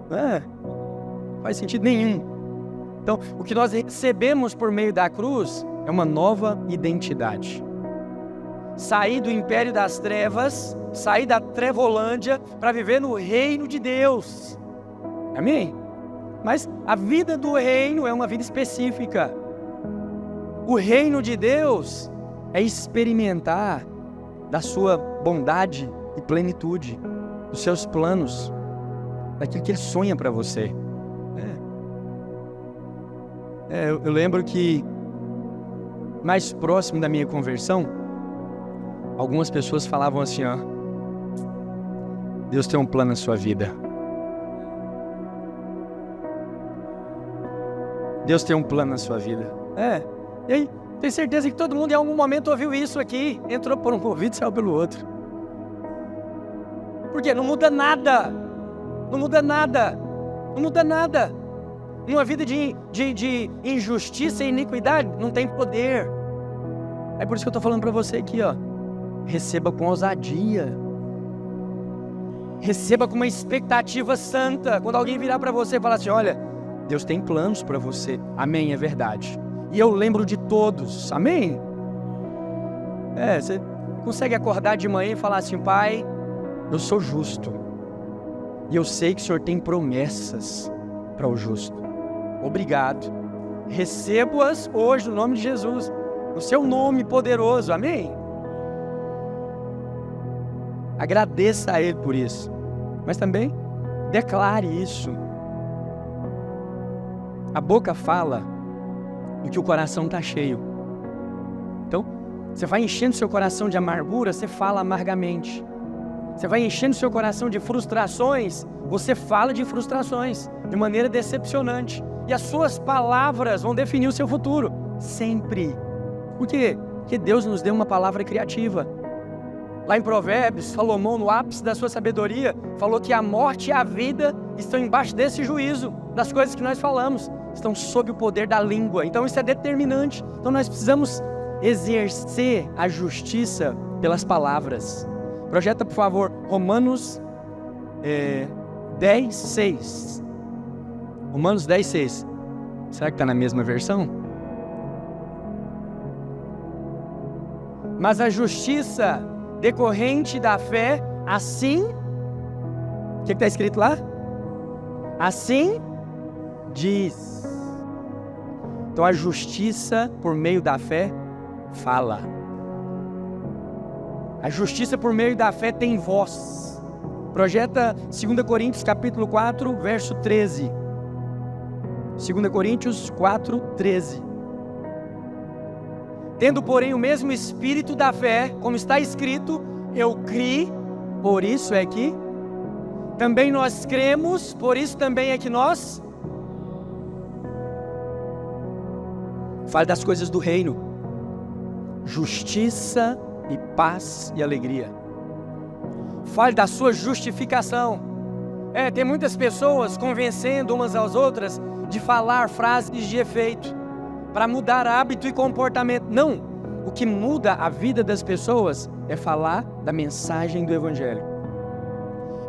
Não faz sentido nenhum. Então, o que nós recebemos por meio da cruz é uma nova identidade. Sair do império das trevas, sair da trevolândia para viver no reino de Deus. Amém? Mas a vida do reino é uma vida específica. O reino de Deus é experimentar da sua bondade e plenitude, dos seus planos, daquilo que Ele sonha para você. Eu lembro que mais próximo da minha conversão, algumas pessoas falavam assim: Deus tem um plano na sua vida. Deus tem um plano na sua vida. E aí, tenho certeza que todo mundo em algum momento ouviu isso aqui, entrou por um ouvido e saiu pelo outro. Por quê? Não muda nada. Não muda nada. Não muda nada. Uma vida de injustiça e iniquidade não tem poder. É por isso que eu estou falando para você aqui, receba com ousadia. Receba com uma expectativa santa. Quando alguém virar para você e falar assim: olha, Deus tem planos para você. Amém, é verdade. E eu lembro de todos. Amém? Você consegue acordar de manhã e falar assim: Pai, eu sou justo. E eu sei que o Senhor tem promessas para o justo. Obrigado. Recebo-as hoje no nome de Jesus. No seu nome poderoso. Amém? Agradeça a Ele por isso. Mas também declare isso. A boca fala do que o coração está cheio. Então, você vai enchendo seu coração de amargura, você fala amargamente. Você vai enchendo seu coração de frustrações, você fala de frustrações, de maneira decepcionante. E as suas palavras vão definir o seu futuro, sempre. Por quê? Porque Deus nos deu uma palavra criativa. Lá em Provérbios, Salomão, no ápice da sua sabedoria, falou que a morte e a vida estão embaixo desse juízo, das coisas que nós falamos. Estão sob o poder da língua. Então isso é determinante. Então nós precisamos exercer a justiça pelas palavras. Projeta, por favor, Romanos 10, 6. Romanos 10, 6. Será que está na mesma versão? Mas a justiça decorrente da fé, assim... O que está escrito lá? Assim diz. Então a justiça por meio da fé fala. A justiça por meio da fé tem voz. Projeta 2 Coríntios capítulo 4, verso 13. 2 Coríntios 4, 13. Tendo, porém, o mesmo espírito da fé, como está escrito, eu criei, por isso é que também nós cremos, por isso também é que nós... Fale das coisas do reino. Justiça e paz e alegria. Fale da sua justificação. Tem muitas pessoas convencendo umas às outras de falar frases de efeito para mudar hábito e comportamento. Não, o que muda a vida das pessoas é falar da mensagem do Evangelho.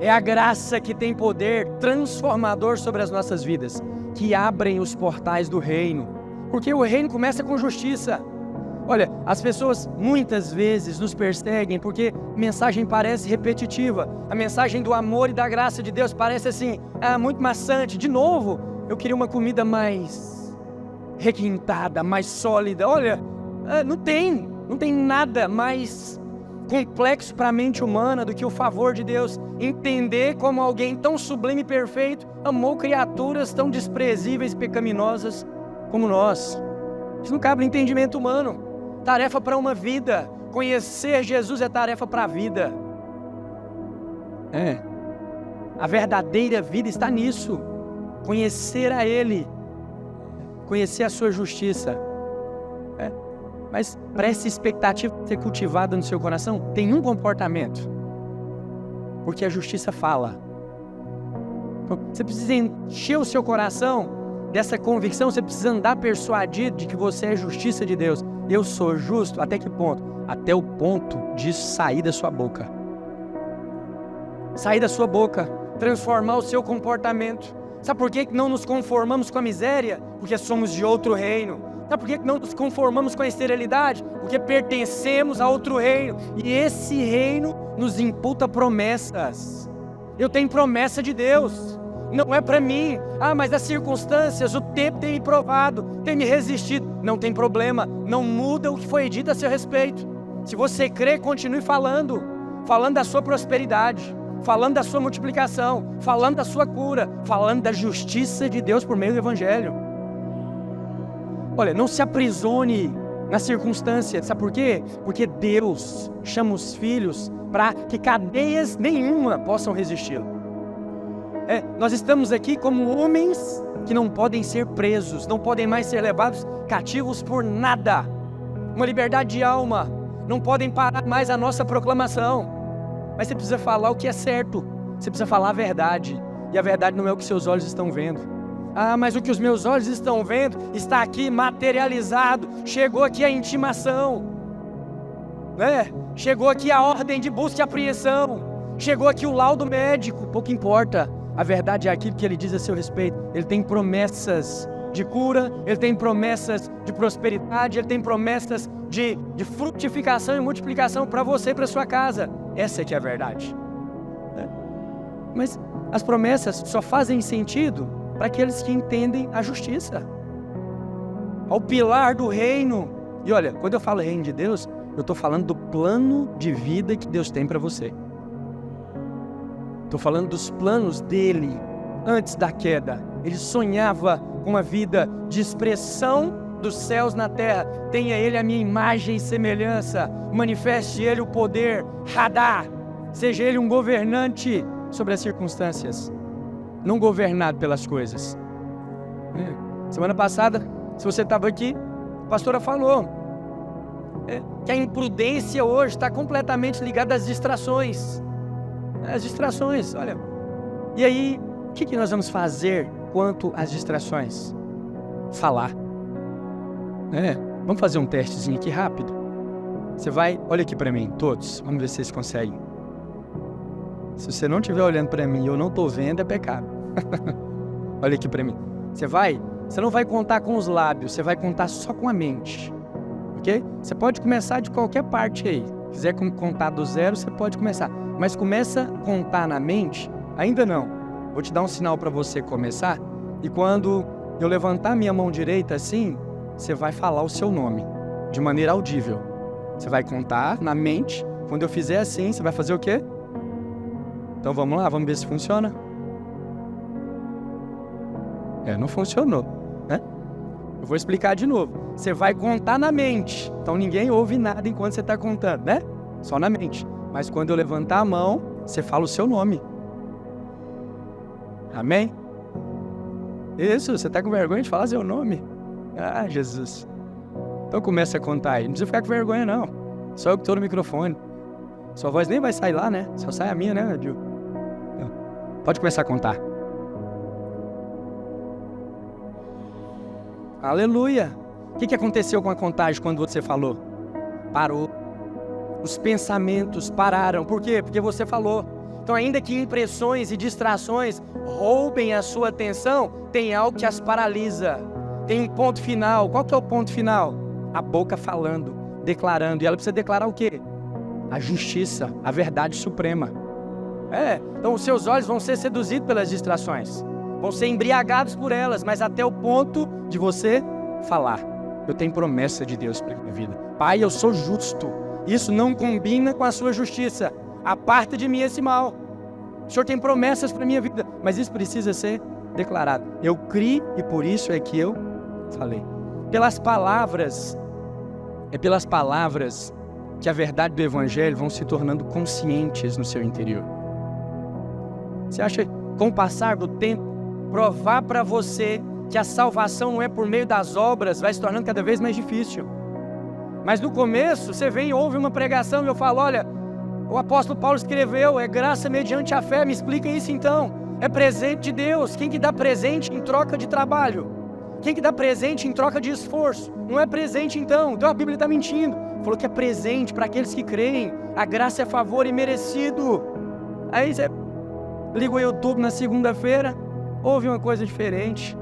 É a graça que tem poder transformador sobre as nossas vidas, que abrem os portais do reino, porque o reino começa com justiça. Olha, as pessoas muitas vezes nos perseguem porque a mensagem parece repetitiva. A mensagem do amor e da graça de Deus parece assim, muito maçante. De novo, eu queria uma comida mais requintada, mais sólida. Olha, não tem nada mais complexo para a mente humana do que o favor de Deus. Entender como alguém tão sublime e perfeito amou criaturas tão desprezíveis e pecaminosas como nós. Isso não cabe no entendimento humano. Tarefa para uma vida. Conhecer Jesus é tarefa para a vida. A verdadeira vida está nisso. Conhecer a Ele. Conhecer a sua justiça. Mas para essa expectativa ser cultivada no seu coração, tem um comportamento. Porque a justiça fala. Você precisa encher o seu coração dessa convicção. Você precisa andar persuadido de que você é justiça de Deus. Eu sou justo até que ponto? Até o ponto de sair da sua boca. Sair da sua boca, transformar o seu comportamento. Sabe por que não nos conformamos com a miséria? Porque somos de outro reino. Sabe por que não nos conformamos com a esterilidade? Porque pertencemos a outro reino. E esse reino nos imputa promessas. Eu tenho promessa de Deus. Não é para mim. Mas as circunstâncias, o tempo tem me provado, tem me resistido. Não tem problema, não muda o que foi dito a seu respeito. Se você crê, continue falando da sua prosperidade, falando da sua multiplicação, falando da sua cura, falando da justiça de Deus por meio do Evangelho. Olha, não se aprisione na circunstância. Sabe por quê? Porque Deus chama os filhos para que cadeias nenhuma possam resisti-lo. Nós estamos aqui como homens que não podem ser presos, não podem mais ser levados cativos por nada. Uma liberdade de alma, não podem parar mais a nossa proclamação. Mas você precisa falar o que é certo, você precisa falar a verdade. E a verdade não é o que seus olhos estão vendo. Mas o que os meus olhos estão vendo está aqui materializado. Chegou aqui a intimação, chegou aqui a ordem de busca e apreensão, chegou aqui o laudo médico. Pouco importa. A verdade é aquilo que Ele diz a seu respeito. Ele tem promessas de cura, Ele tem promessas de prosperidade, Ele tem promessas de frutificação e multiplicação para você e para sua casa. Essa é que é a verdade. Mas as promessas só fazem sentido para aqueles que entendem a justiça. Ao pilar do reino. E olha, quando eu falo reino de Deus, eu estou falando do plano de vida que Deus tem para você. Estou falando dos planos dele antes da queda. Ele sonhava com uma vida de expressão dos céus na terra. Tenha ele a minha imagem e semelhança. Manifeste ele o poder. Hadá. Seja ele um governante sobre as circunstâncias, não governado pelas coisas. Semana passada, se você estava aqui, a pastora falou que a imprudência hoje está completamente ligada às distrações. As distrações, olha. E aí, o que nós vamos fazer quanto às distrações? Falar. Vamos fazer um testezinho aqui rápido. Você vai, olha aqui para mim, todos. Vamos ver se vocês conseguem. Se você não estiver olhando para mim e eu não estou vendo, é pecado. Olha aqui para mim. Você não vai contar com os lábios, você vai contar só com a mente. Ok? Você pode começar de qualquer parte aí. Se quiser contar do zero, você pode começar. Mas começa a contar na mente, ainda não. Vou te dar um sinal para você começar. E quando eu levantar minha mão direita assim, você vai falar o seu nome, de maneira audível. Você vai contar na mente. Quando eu fizer assim, você vai fazer o quê? Então vamos lá, vamos ver se funciona. Não funcionou, né? Eu vou explicar de novo. Você vai contar na mente. Então ninguém ouve nada enquanto você está contando, né? Só na mente. Mas quando eu levantar a mão, você fala o seu nome. Amém? Isso, você está com vergonha de falar seu nome? Ah, Jesus. Então começa a contar aí. Não precisa ficar com vergonha, não. Só eu que estou no microfone. Sua voz nem vai sair lá, né? Só sai a minha, né, Gil? Pode começar a contar. Aleluia! O que aconteceu com a contagem quando você falou? Parou. Os pensamentos pararam. Por quê? Porque você falou. Então, ainda que impressões e distrações roubem a sua atenção, tem algo que as paralisa. Tem um ponto final. Qual que é o ponto final? A boca falando, declarando. E ela precisa declarar o quê? A justiça, a verdade suprema. Então os seus olhos vão ser seduzidos pelas distrações. Vão ser embriagados por elas, mas até o ponto de você falar. Eu tenho promessa de Deus para a minha vida. Pai, eu sou justo. Isso não combina com a sua justiça. Aparta de mim esse mal. O Senhor tem promessas para a minha vida, mas isso precisa ser declarado. Eu criei e por isso é que eu falei. Pelas palavras que a verdade do Evangelho vão se tornando conscientes no seu interior. Você acha que com o passar do tempo, provar para você que a salvação não é por meio das obras vai se tornando cada vez mais difícil? Mas no começo, você vem e ouve uma pregação e eu falo, olha, o apóstolo Paulo escreveu, é graça mediante a fé, me explica isso então. É presente de Deus. Quem que dá presente em troca de trabalho? Quem que dá presente em troca de esforço? Não é presente então. Então a Bíblia está mentindo. Falou que é presente para aqueles que creem. A graça é favor imerecido. Aí você liga o YouTube na segunda-feira, ouve uma coisa diferente.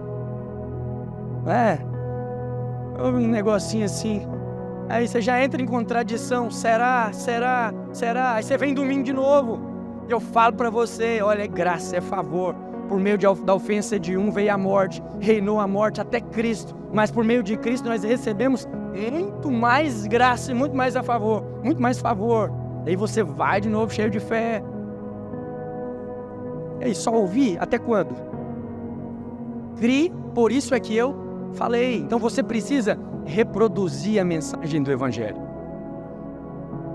Ouve um negocinho assim. Aí você já entra em contradição. Será? Aí você vem domingo de novo. E eu falo para você, olha, é graça, é favor. Por meio da ofensa de um veio a morte, reinou a morte até Cristo. Mas por meio de Cristo nós recebemos muito mais graça e muito mais a favor. Muito mais favor. Aí você vai de novo cheio de fé. E aí, só ouvir? Até quando? Crie, por isso é que eu falei. Então você precisa reproduzir a mensagem do Evangelho.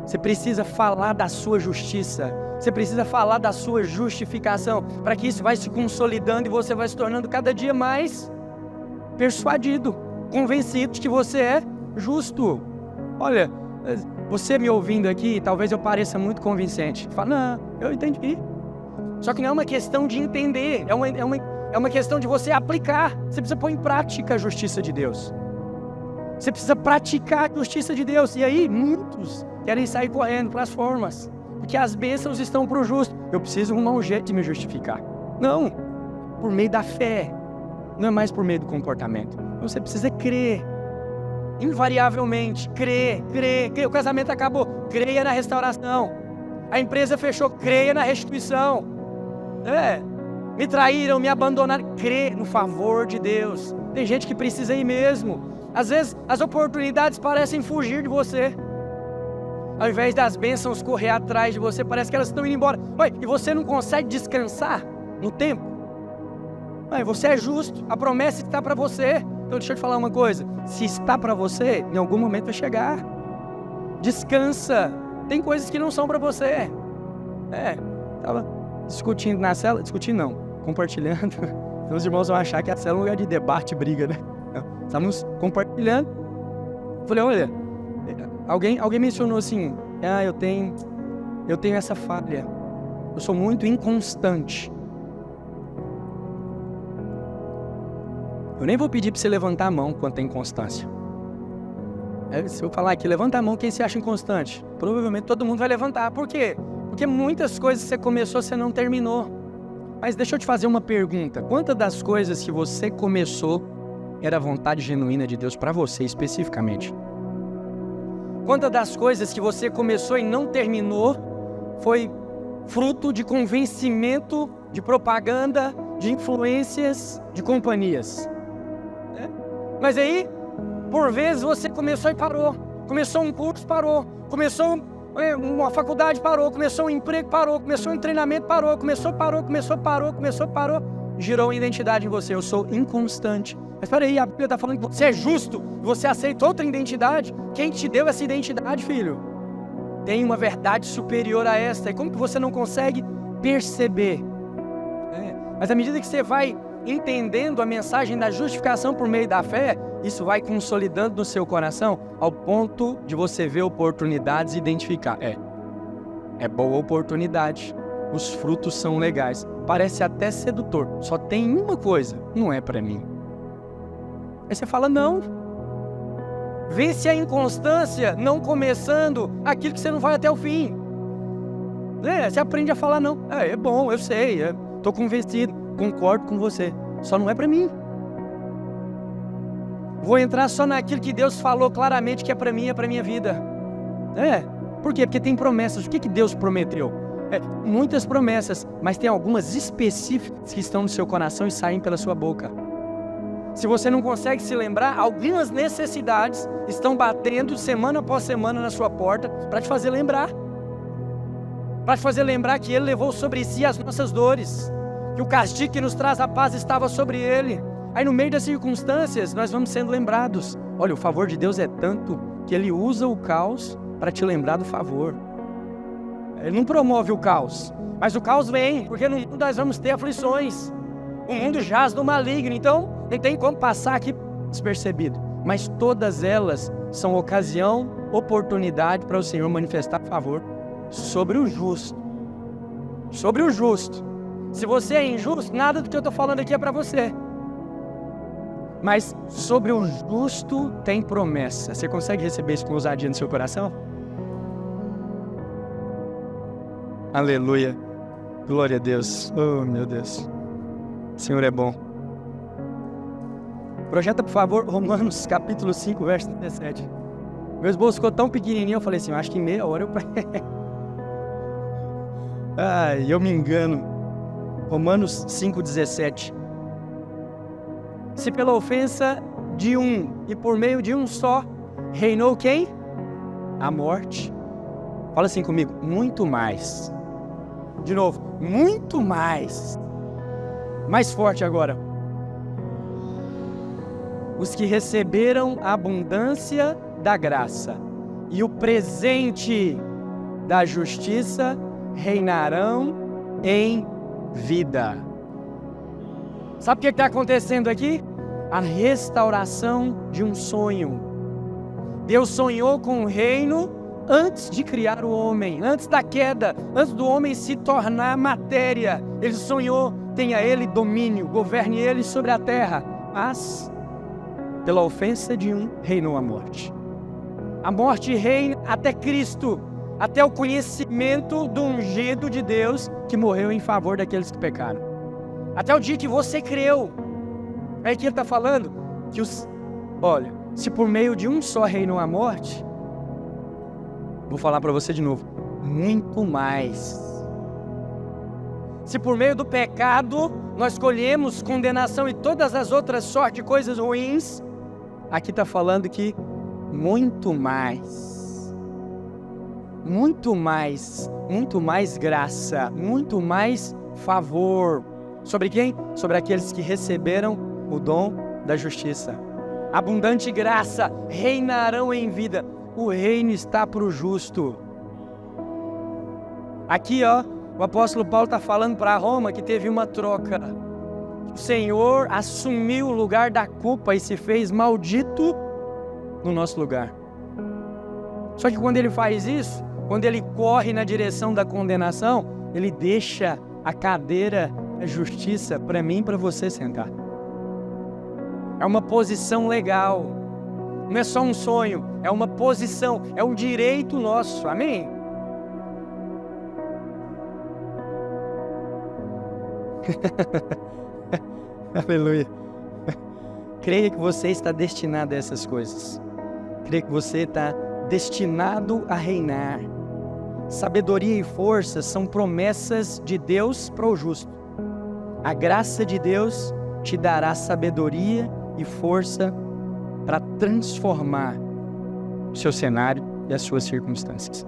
Você precisa falar da sua justiça. Você precisa falar da sua justificação, para que isso vai se consolidando e você vai se tornando cada dia mais persuadido, convencido de que você é justo. Olha, você me ouvindo aqui, talvez eu pareça muito convincente. Fala, não, eu entendi. Só que não é uma questão de entender, é uma questão de você aplicar. Você precisa pôr em prática a justiça de Deus. Você precisa praticar a justiça de Deus. E aí, muitos querem sair correndo para as formas, porque as bênçãos estão para o justo. Eu preciso arrumar um jeito de me justificar. Não, por meio da fé. Não é mais por meio do comportamento. Você precisa crer. Invariavelmente, crer. O casamento acabou, creia na restauração. A empresa fechou, creia na restituição. Me traíram, me abandonaram. Crê no favor de Deus. Tem gente que precisa ir mesmo. Às vezes, as oportunidades parecem fugir de você. Ao invés das bênçãos correr atrás de você, parece que elas estão indo embora. E você não consegue descansar no tempo? Você é justo, a promessa está para você. Então deixa eu te falar uma coisa. Se está para você, em algum momento vai chegar. Descansa. Tem coisas que não são para você. Estava discutindo na célula. Discutindo não, compartilhando. Os irmãos vão achar que a célula é um lugar de debate e briga, né? Estávamos compartilhando. Falei, olha, alguém mencionou assim, eu tenho essa falha. Eu sou muito inconstante. Eu nem vou pedir para você levantar a mão quando tem inconstância. Se eu falar aqui, levanta a mão, quem se acha inconstante? Provavelmente todo mundo vai levantar. Por quê? Porque muitas coisas que você começou, você não terminou. Mas deixa eu te fazer uma pergunta. Quantas das coisas que você começou era a vontade genuína de Deus para você especificamente? Quantas das coisas que você começou e não terminou foi fruto de convencimento, de propaganda, de influências, de companhias? Mas aí, por vezes, você começou e parou. Começou um curso, parou. Começou uma faculdade, parou. Começou um emprego, parou. Começou um treinamento, parou. Parou. Girou uma identidade em você. Eu sou inconstante. Mas peraí, a Bíblia está falando que você é justo. Você aceita outra identidade. Quem te deu essa identidade, filho? Tem uma verdade superior a esta. E como que você não consegue perceber? Mas à medida que você vai entendendo a mensagem da justificação por meio da fé, isso vai consolidando no seu coração ao ponto de você ver oportunidades e identificar. É boa oportunidade, os frutos são legais, parece até sedutor, só tem uma coisa, não é para mim. Aí você fala, não. Vence a inconstância não começando aquilo que você não vai até o fim. Você aprende a falar não. É bom, eu sei, estou convencido, concordo com você, só não é para mim. Vou entrar só naquilo que Deus falou claramente que é para mim, é para minha vida. Por quê? Porque tem promessas. O que Deus prometeu? Muitas promessas, mas tem algumas específicas que estão no seu coração e saem pela sua boca. Se você não consegue se lembrar, algumas necessidades estão batendo semana após semana na sua porta para te fazer lembrar. Para te fazer lembrar que Ele levou sobre si as nossas dores, que o castigo que nos traz a paz estava sobre Ele. Aí no meio das circunstâncias, nós vamos sendo lembrados. Olha, o favor de Deus é tanto que Ele usa o caos para te lembrar do favor. Ele não promove o caos, mas o caos vem, porque no mundo nós vamos ter aflições. O mundo jaz no maligno, então não tem como passar aqui despercebido. Mas todas elas são ocasião, oportunidade para o Senhor manifestar favor sobre o justo. Sobre o justo. Se você é injusto, nada do que eu estou falando aqui é para você. Mas sobre o justo tem promessa. Você consegue receber isso com ousadia no seu coração? Aleluia. Glória a Deus. Oh, meu Deus. O Senhor é bom. Projeta, por favor, Romanos capítulo 5, verso 17. Meu esboço ficou tão pequenininho, eu falei assim, eu acho que em meia hora eu... eu me engano. Romanos 5, 17. Se pela ofensa de um e por meio de um só, reinou quem? A morte. Fala assim comigo, muito mais. De novo, muito mais. Mais forte agora. Os que receberam a abundância da graça e o presente da justiça reinarão em vida. Sabe o que está acontecendo aqui? A restauração de um sonho. Deus sonhou com o reino antes de criar o homem, antes da queda, antes do homem se tornar matéria. Ele sonhou, tenha ele domínio, governe ele sobre a terra. Mas, pela ofensa de um, reinou a morte. A morte reina até Cristo, até o conhecimento do ungido de Deus que morreu em favor daqueles que pecaram. Até o dia que você creu. É que ele está falando que olha, se por meio de um só reinou a morte, vou falar para você de novo, muito mais. Se por meio do pecado nós colhemos condenação e todas as outras sortes de coisas ruins, aqui está falando que muito mais. Muito mais graça, muito mais favor. Sobre quem? Sobre aqueles que receberam o dom da justiça. Abundante graça, reinarão em vida. O reino está para o justo. Aqui, o apóstolo Paulo está falando para Roma que teve uma troca. O Senhor assumiu o lugar da culpa e se fez maldito no nosso lugar. Só que quando ele faz isso, quando ele corre na direção da condenação, ele deixa a cadeira da justiça para mim e para você sentar. É uma posição legal. Não é só um sonho, é uma posição, é um direito nosso, amém? Aleluia. Creia que você está destinado a essas coisas. Creia que você está destinado a reinar. Sabedoria e força são promessas de Deus para o justo. A graça de Deus te dará sabedoria e força para transformar o seu cenário e as suas circunstâncias.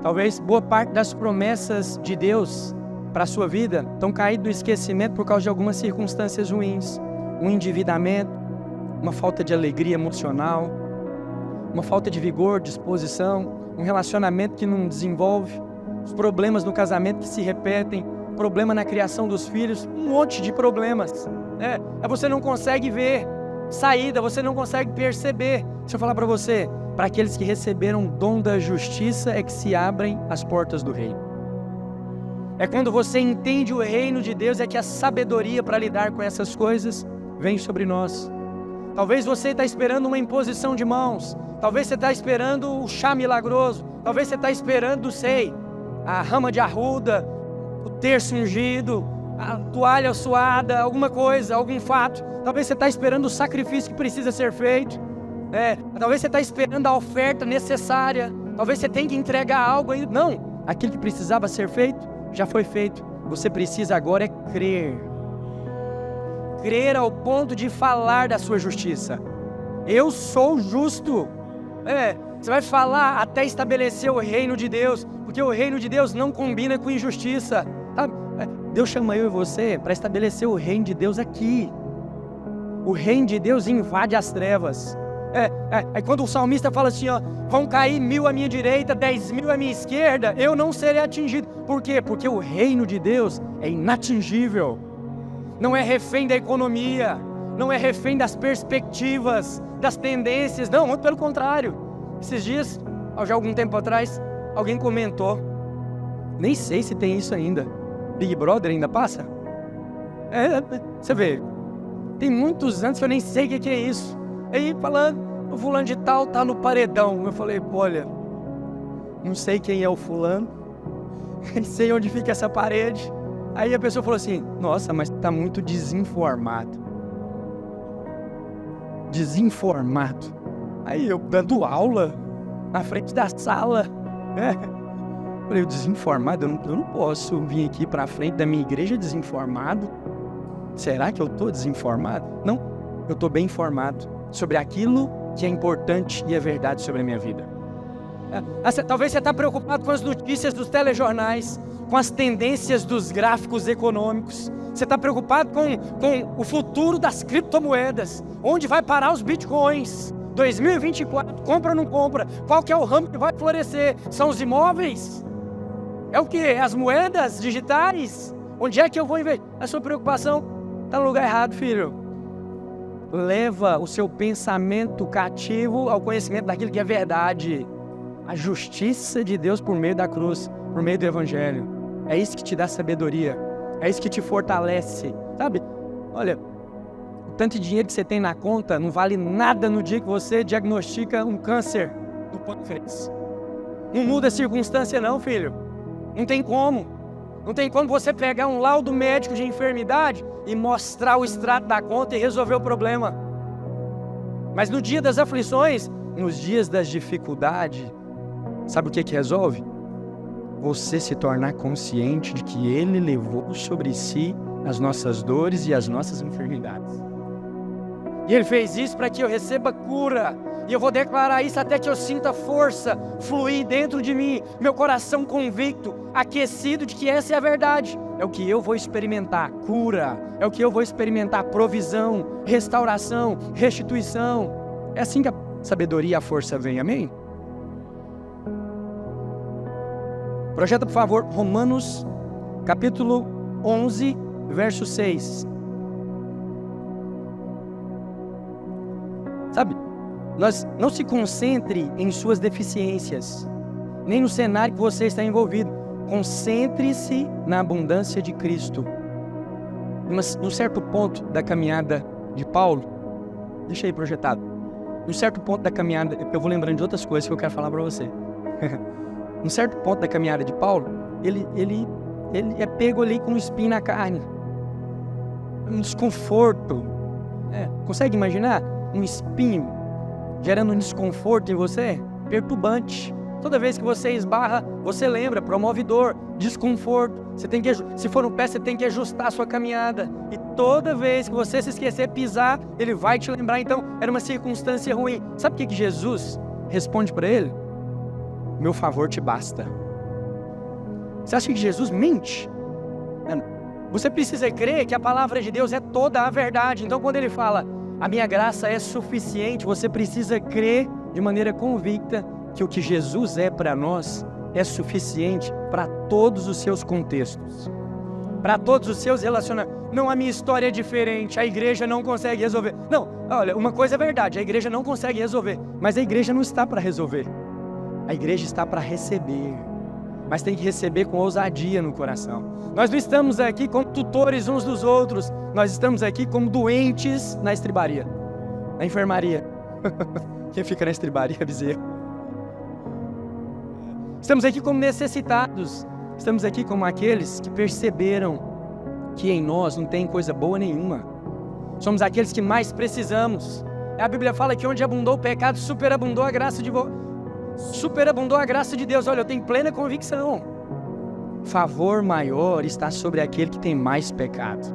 Talvez boa parte das promessas de Deus para a sua vida estão caídas no esquecimento por causa de algumas circunstâncias ruins. Um endividamento, uma falta de alegria emocional, uma falta de vigor, disposição, um relacionamento que não desenvolve, os problemas no casamento que se repetem, problema na criação dos filhos, um monte de problemas. Você não consegue ver saída, você não consegue perceber. Deixa eu falar para você, para aqueles que receberam o dom da justiça é que se abrem as portas do reino. É quando você entende o reino de Deus, é que a sabedoria para lidar com essas coisas vem sobre nós. Talvez você está esperando uma imposição de mãos, talvez você está esperando o chá milagroso, talvez você está esperando, a rama de arruda, o terço ungido, a toalha suada, alguma coisa, algum fato. Talvez você está esperando o sacrifício que precisa ser feito. Talvez você está esperando a oferta necessária. Talvez você tenha que entregar algo ainda. Não, aquilo que precisava ser feito, já foi feito. Você precisa agora é crer. Crer ao ponto de falar da sua justiça. Eu sou justo. Você vai falar até estabelecer o reino de Deus, porque o reino de Deus não combina com injustiça. Deus chama eu e você para estabelecer o reino de Deus aqui. O reino de Deus invade as trevas. Aí quando o salmista fala assim, vão cair 1000 à minha direita, 10.000 à minha esquerda, eu não serei atingido. Por quê? Porque o reino de Deus é inatingível. Não é refém da economia, não é refém das perspectivas, das tendências, não, muito pelo contrário. Esses dias, já algum tempo atrás, alguém comentou, nem sei se tem isso ainda, Big Brother ainda passa? Você vê, tem muitos anos que eu nem sei o que é isso. Aí falando, o fulano de tal tá no paredão. Eu falei, olha, não sei quem é o fulano, nem sei onde fica essa parede. Aí a pessoa falou assim, nossa, mas tá muito desinformado. Desinformado. Aí eu dando aula na frente da sala. Falei, desinformado? Eu não posso vir aqui pra frente da minha igreja desinformado. Será que eu tô desinformado? Não, eu tô bem informado sobre aquilo que é importante e é verdade sobre a minha vida. Talvez você está preocupado com as notícias dos telejornais, com as tendências dos gráficos econômicos. Você está preocupado com o futuro das criptomoedas. Onde vai parar os bitcoins? 2024, compra ou não compra? Qual que é o ramo que vai florescer? São os imóveis? É o quê? As moedas digitais? Onde é que eu vou investir? A sua preocupação está no lugar errado, filho. Leva o seu pensamento cativo ao conhecimento daquilo que é verdade. A justiça de Deus por meio da cruz, por meio do Evangelho. É isso que te dá sabedoria. É isso que te fortalece. Sabe? Olha, o tanto de dinheiro que você tem na conta não vale nada no dia que você diagnostica um câncer do pâncreas. Não muda a circunstância não, filho. Não tem como. Não tem como você pegar um laudo médico de enfermidade e mostrar o extrato da conta e resolver o problema. Mas no dia das aflições, nos dias das dificuldades, sabe o que resolve? Você se tornar consciente de que Ele levou sobre si as nossas dores e as nossas enfermidades. E Ele fez isso para que eu receba cura. E eu vou declarar isso até que eu sinta força fluir dentro de mim, meu coração convicto, aquecido de que essa é a verdade. É o que eu vou experimentar, cura. É o que eu vou experimentar, provisão, restauração, restituição. É assim que a sabedoria e a força vem, amém? Projeta, por favor, Romanos, capítulo 11, verso 6. Sabe, não se concentre em suas deficiências, nem no cenário que você está envolvido. Concentre-se na abundância de Cristo. Num certo ponto da caminhada de Paulo, deixa aí projetado. Num certo ponto da caminhada, eu vou lembrando de outras coisas que eu quero falar para você. Num certo ponto da caminhada de Paulo, ele ele é pego ali com um espinho na carne. Um desconforto. Consegue imaginar? Um espinho gerando um desconforto em você? Perturbante. Toda vez que você esbarra, você lembra, promove dor, desconforto. Você tem que, se for no pé, você tem que ajustar a sua caminhada. E toda vez que você se esquecer, pisar, ele vai te lembrar. Então, era uma circunstância ruim. Sabe o que Jesus responde para ele? Meu favor te basta. Você acha que Jesus mente? Você precisa crer que a palavra de Deus é toda a verdade. Então, quando ele fala, a minha graça é suficiente, você precisa crer de maneira convicta que o que Jesus é para nós é suficiente para todos os seus contextos, para todos os seus relacionamentos. Não, a minha história é diferente, a igreja não consegue resolver. Não, olha, uma coisa é verdade, a igreja não consegue resolver, mas a igreja não está para resolver. A igreja está para receber, mas tem que receber com ousadia no coração. Nós não estamos aqui como tutores uns dos outros, nós estamos aqui como doentes na estribaria, na enfermaria. Quem fica na estribaria, bezerro. Estamos aqui como necessitados, estamos aqui como aqueles que perceberam que em nós não tem coisa boa nenhuma. Somos aqueles que mais precisamos. A Bíblia fala que onde abundou o pecado, superabundou a graça de Deus. Olha, eu tenho plena convicção. Favor maior está sobre aquele que tem mais pecado.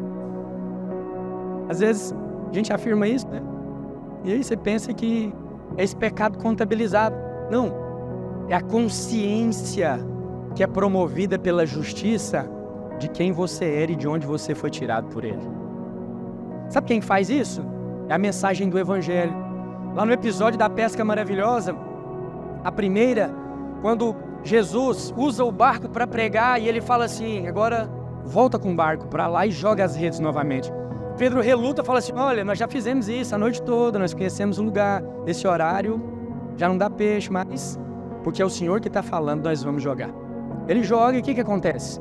Às vezes a gente afirma isso, né? E aí você pensa que é esse pecado contabilizado. Não. É a consciência que é promovida pela justiça de quem você era e de onde você foi tirado por ele. Sabe quem faz isso? É a mensagem do Evangelho. Lá no episódio da pesca maravilhosa, a primeira, quando Jesus usa o barco para pregar e ele fala assim, agora volta com o barco para lá e joga as redes novamente. Pedro reluta, fala assim, olha, nós já fizemos isso a noite toda, nós conhecemos o lugar, esse horário já não dá peixe, mas porque é o Senhor que está falando, nós vamos jogar. Ele joga e o que acontece?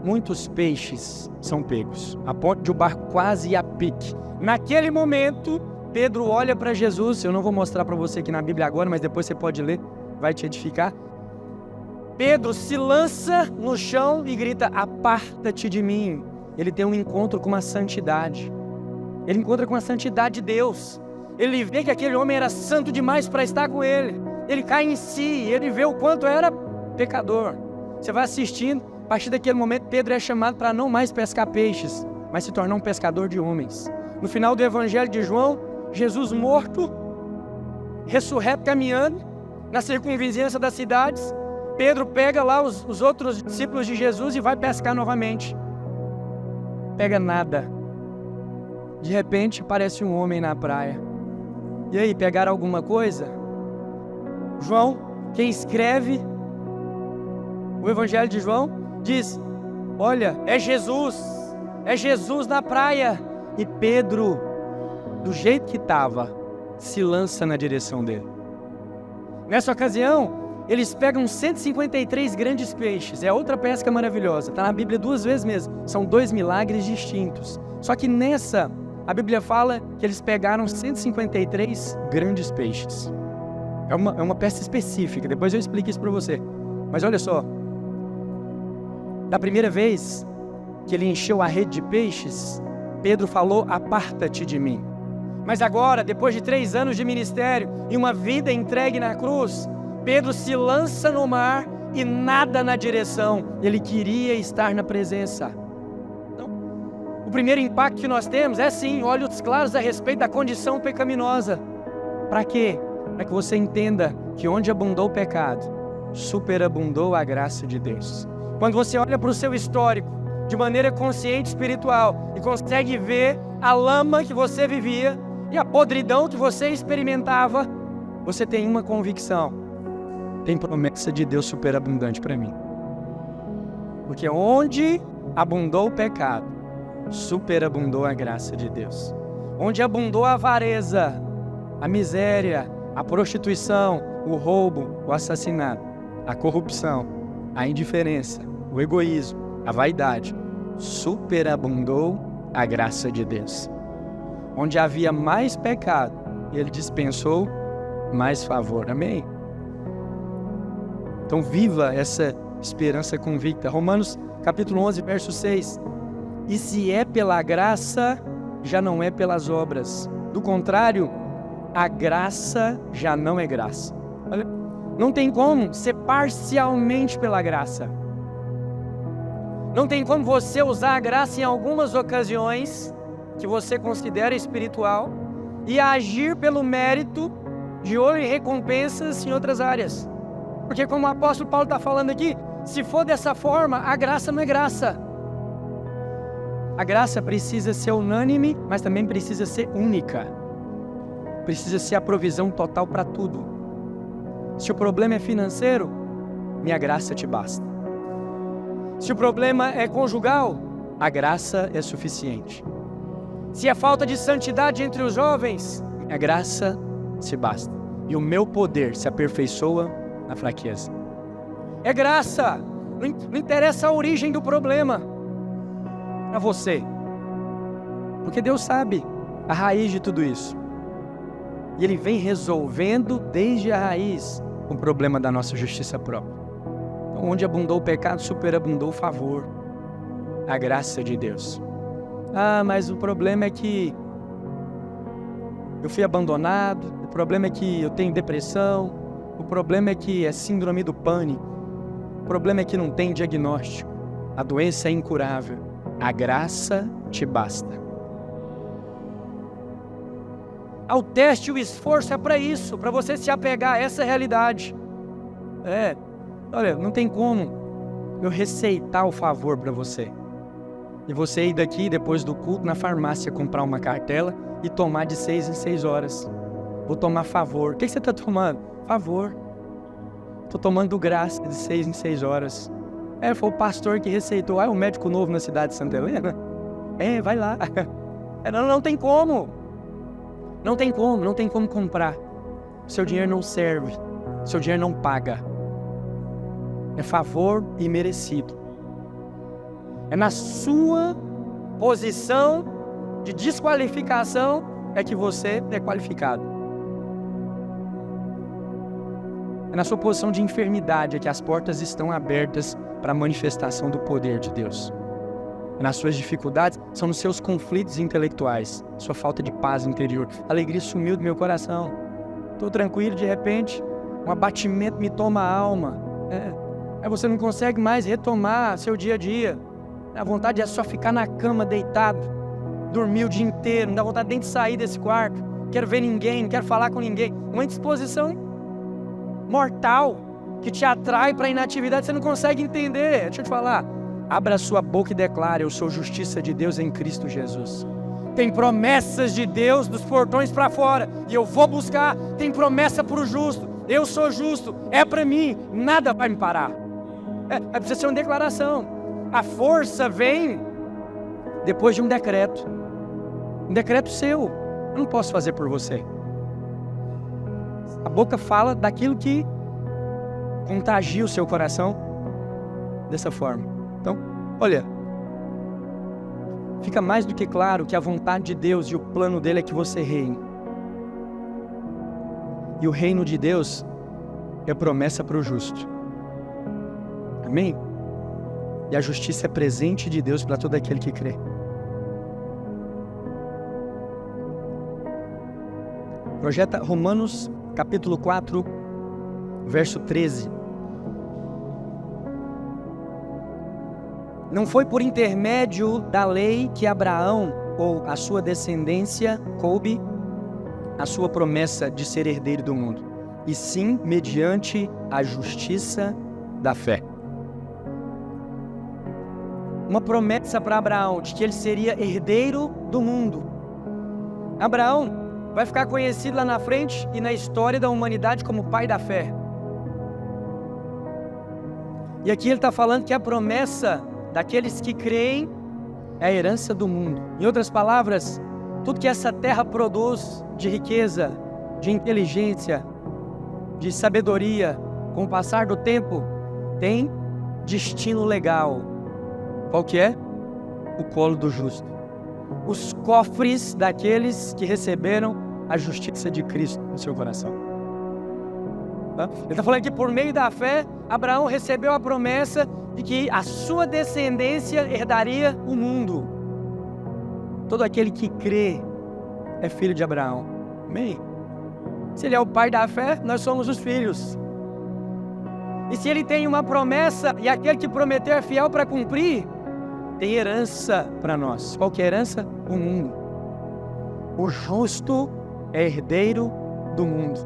Muitos peixes são pegos, a ponto de o barco quase ir a pique. Naquele momento, Pedro olha para Jesus, eu não vou mostrar para você aqui na Bíblia agora, mas depois você pode ler, vai te edificar. Pedro se lança no chão e grita, aparta-te de mim. Ele tem um encontro com a santidade. Ele encontra com a santidade de Deus. Ele vê que aquele homem era santo demais para estar com ele. Ele cai em si, ele vê o quanto era pecador. Você vai assistindo, a partir daquele momento Pedro é chamado para não mais pescar peixes, mas se tornar um pescador de homens. No final do Evangelho de João, Jesus morto, ressurreto caminhando, na circunvizinhança das cidades, Pedro pega lá os outros discípulos de Jesus e vai pescar novamente. Pega nada. De repente aparece um homem na praia. E aí, pegaram alguma coisa? João, quem escreve o Evangelho de João, diz, olha, é Jesus na praia. E Pedro, do jeito que estava, se lança na direção dele. Nessa ocasião, eles pegam 153 grandes peixes, é outra pesca maravilhosa, está na Bíblia 2 vezes mesmo, são 2 milagres distintos. Só que nessa, a Bíblia fala que eles pegaram 153 grandes peixes. É uma peça específica, depois eu explico isso para você. Mas olha só, da primeira vez que ele encheu a rede de peixes, Pedro falou, aparta-te de mim. Mas agora, depois de 3 anos de ministério e uma vida entregue na cruz, Pedro se lança no mar e nada na direção. Ele queria estar na presença. Então, o primeiro impacto que nós temos é sim, olhos claros a respeito da condição pecaminosa. Para quê? Para que você entenda que onde abundou o pecado, superabundou a graça de Deus. Quando você olha para o seu histórico de maneira consciente e espiritual e consegue ver a lama que você vivia e a podridão que você experimentava, você tem uma convicção: tem promessa de Deus superabundante para mim. Porque onde abundou o pecado, superabundou a graça de Deus. Onde abundou a avareza, a miséria, a prostituição, o roubo, o assassinato, a corrupção, a indiferença, o egoísmo, a vaidade, superabundou a graça de Deus. Onde havia mais pecado, Ele dispensou mais favor. Amém? Então viva essa esperança convicta. Romanos capítulo 11, verso 6. E se é pela graça, já não é pelas obras. Do contrário, a graça já não é graça. Olha, não tem como ser parcialmente pela graça. Não tem como você usar a graça em algumas ocasiões que você considera espiritual e agir pelo mérito de olho em recompensas em outras áreas. Porque como o apóstolo Paulo está falando aqui, se for dessa forma, a graça não é graça. A graça precisa ser unânime, mas também precisa ser única. Precisa ser a provisão total para tudo. Se o problema é financeiro, minha graça te basta. Se o problema é conjugal, a graça é suficiente. Se é falta de santidade entre os jovens, a graça se basta. E o meu poder se aperfeiçoa na fraqueza. É graça. Não interessa a origem do problema para você. Porque Deus sabe a raiz de tudo isso. E Ele vem resolvendo desde a raiz o problema da nossa justiça própria. Então, onde abundou o pecado, superabundou o favor, a graça de Deus. Ah, mas o problema é que eu fui abandonado, o problema é que eu tenho depressão, o problema é que é síndrome do pânico, o problema é que não tem diagnóstico, a doença é incurável, a graça te basta. O teste e o esforço é para isso, para você se apegar a essa realidade. Olha, não tem como eu receitar o favor para você. E você ir daqui, depois do culto, na farmácia, comprar uma cartela e tomar de 6 em 6 horas. Vou tomar favor. O que você está tomando? Favor. Estou tomando graça de 6 em 6 horas. Foi o pastor que receitou. O médico novo na cidade de Santa Helena? Vai lá. Não tem como. Não tem como comprar. O seu dinheiro não serve. O seu dinheiro não paga. É favor imerecido. É na sua posição de desqualificação é que você é qualificado. É na sua posição de enfermidade é que as portas estão abertas para a manifestação do poder de Deus. É nas suas dificuldades, são nos seus conflitos intelectuais, sua falta de paz interior. A alegria sumiu do meu coração. Estou tranquilo, de repente, um abatimento me toma a alma. Você não consegue mais retomar seu dia a dia. A vontade é só ficar na cama deitado, dormir o dia inteiro, não dá vontade nem de sair desse quarto. Quero ver ninguém, não quero falar com ninguém. Uma indisposição mortal que te atrai para a inatividade, você não consegue entender. Deixa eu te falar, abra a sua boca e declare: eu sou justiça de Deus em Cristo Jesus. Tem promessas de Deus dos portões para fora e eu vou buscar. Tem promessa para o justo, eu sou justo, é para mim, nada vai me parar. Precisa ser uma declaração. A força vem depois de um decreto seu. Eu não posso fazer por você. A boca fala daquilo que contagia o seu coração dessa forma. Então, olha, fica mais do que claro que a vontade de Deus e o plano dele é que você reine. E o reino de Deus é promessa para o justo. Amém? E a justiça é presente de Deus para todo aquele que crê. Projeta Romanos capítulo 4, verso 13. Não foi por intermédio da lei que Abraão ou a sua descendência coube a sua promessa de ser herdeiro do mundo, e sim mediante a justiça da fé. Uma promessa para Abraão de que ele seria herdeiro do mundo. Abraão vai ficar conhecido lá na frente e na história da humanidade como pai da fé. E aqui ele está falando que a promessa daqueles que creem é a herança do mundo. Em outras palavras, tudo que essa terra produz de riqueza, de inteligência, de sabedoria, com o passar do tempo, tem destino legal. Qual que é? O colo do justo. Os cofres daqueles que receberam a justiça de Cristo no seu coração. Ele está falando que por meio da fé, Abraão recebeu a promessa de que a sua descendência herdaria o mundo. Todo aquele que crê é filho de Abraão. Amém? Se ele é o pai da fé, nós somos os filhos. E se ele tem uma promessa, e aquele que prometeu é fiel para cumprir, tem herança para nós. Qual que é a herança? O mundo. O justo é herdeiro do mundo.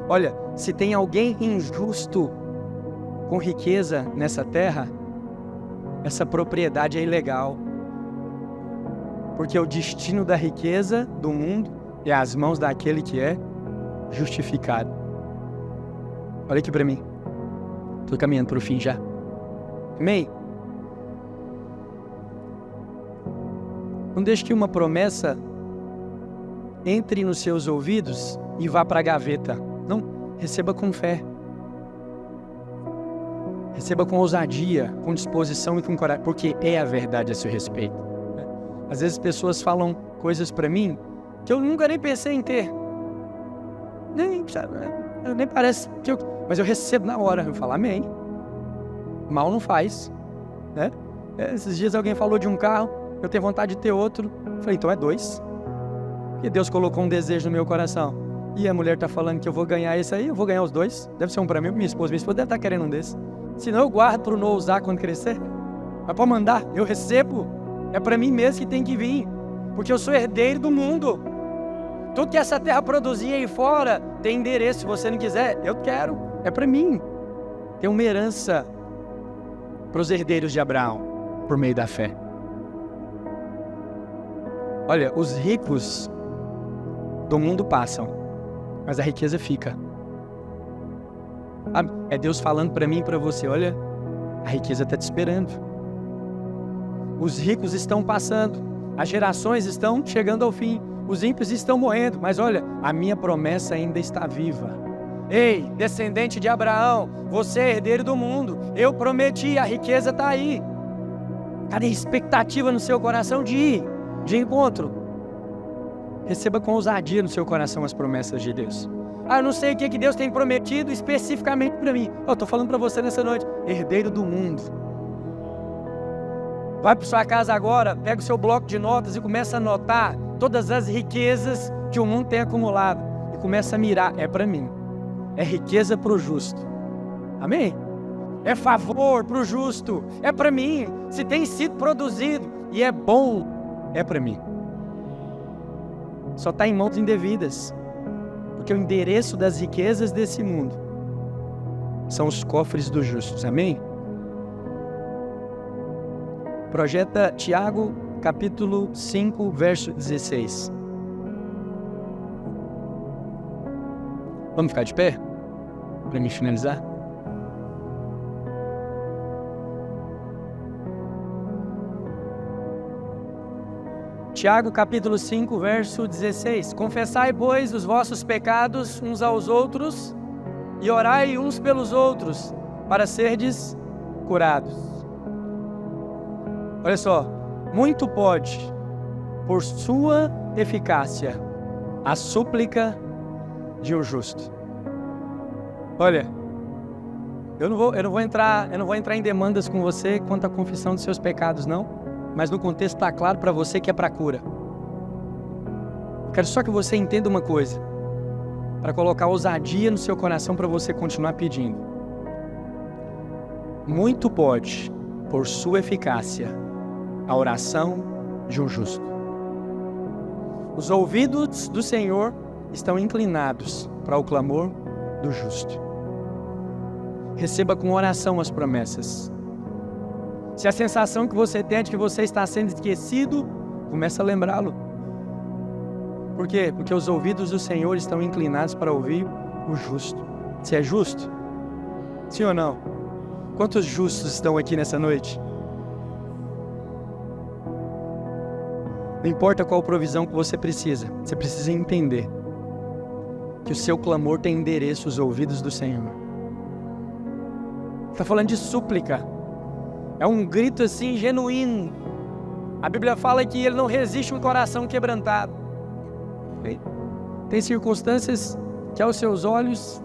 Olha, se tem alguém injusto com riqueza nessa terra, essa propriedade é ilegal. Porque o destino da riqueza do mundo é às mãos daquele que é justificado. Olha aqui para mim. Estou caminhando para o fim já. Amém? Não deixe que uma promessa entre nos seus ouvidos e vá para a gaveta. Não, receba com fé. Receba com ousadia, com disposição e com coragem, porque é a verdade a seu respeito. Às vezes pessoas falam coisas para mim que eu nunca nem pensei em ter. Nem parece que eu... Mas eu recebo na hora. Eu falo, amém. Mal não faz. Né? Esses dias alguém falou de um carro, eu tenho vontade de ter outro. Eu falei, então é 2. Porque Deus colocou um desejo no meu coração. E a mulher está falando que eu vou ganhar esse aí, eu vou ganhar os 2. Deve ser um para mim e minha esposa. Minha esposa deve estar querendo um desse. Senão eu guardo para o não usar quando crescer. Mas pode mandar, eu recebo. É para mim mesmo que tem que vir. Porque eu sou herdeiro do mundo. Tudo que essa terra produzir aí fora tem endereço. Se você não quiser, eu quero. É para mim. Tem uma herança para os herdeiros de Abraão, por meio da fé. Olha, os ricos do mundo passam, mas a riqueza fica. É Deus falando para mim e para você, olha, a riqueza está te esperando. Os ricos estão passando, as gerações estão chegando ao fim, os ímpios estão morrendo, mas olha, a minha promessa ainda está viva. Ei, descendente de Abraão, você é herdeiro do mundo, eu prometi, a riqueza está aí. Cadê a expectativa no seu coração de ir, de encontro? Receba com ousadia no seu coração as promessas de Deus. Eu não sei o que Deus tem prometido especificamente para mim. Eu estou falando para você nessa noite, herdeiro do mundo. Vai para sua casa agora, pega o seu bloco de notas e começa a anotar todas as riquezas que o mundo tem acumulado. E começa a mirar, é para mim. É riqueza para o justo. Amém? É favor para o justo. É para mim. Se tem sido produzido e é bom, é para mim. Só está em mãos indevidas. Porque o endereço das riquezas desse mundo são os cofres dos justos. Amém? Projeta Tiago, capítulo 5, verso 16. Vamos ficar de pé? Para me finalizar? Tiago, capítulo 5, verso 16. Confessai, pois, os vossos pecados uns aos outros e orai uns pelos outros, para serdes curados. Olha só, muito pode, por sua eficácia, a súplica de um justo. Olha, eu não vou entrar em demandas com você quanto à confissão dos seus pecados, não. Mas no contexto está claro para você que é para cura. Eu quero só que você entenda uma coisa, para colocar ousadia no seu coração para você continuar pedindo. Muito pode, por sua eficácia, a oração de um justo. Os ouvidos do Senhor estão inclinados para o clamor do justo. Receba com oração as promessas. Se a sensação que você tem é de que você está sendo esquecido, comece a lembrá-lo. Por quê? Porque os ouvidos do Senhor estão inclinados para ouvir o justo. Você é justo? Sim ou não? Quantos justos estão aqui nessa noite? Não importa qual provisão que você precisa entender que o seu clamor tem endereço aos ouvidos do Senhor. Está falando de súplica. É um grito assim genuíno. A Bíblia fala que ele não resiste um coração quebrantado. Tem circunstâncias que aos seus olhos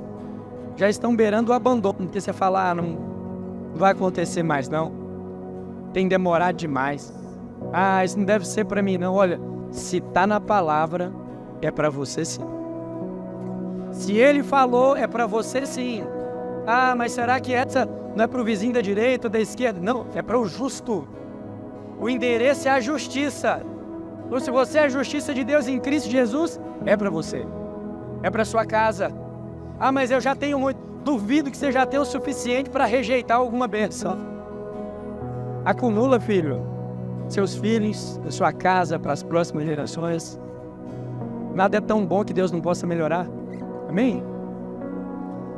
já estão beirando o abandono, porque você fala, não vai acontecer mais não, tem demorado demais, isso não deve ser para mim não. Olha, se está na palavra, é para você sim. Se ele falou, é para você sim. Mas será que essa não é para o vizinho da direita ou da esquerda? Não, é para o justo. O endereço é a justiça. Então, se você é a justiça de Deus em Cristo Jesus, é para você. É para sua casa. Mas eu já tenho muito. Duvido que você já tenha o suficiente para rejeitar alguma bênção. Acumula, filho, seus filhos, a sua casa para as próximas gerações. Nada é tão bom que Deus não possa melhorar. Amém?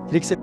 Queria que você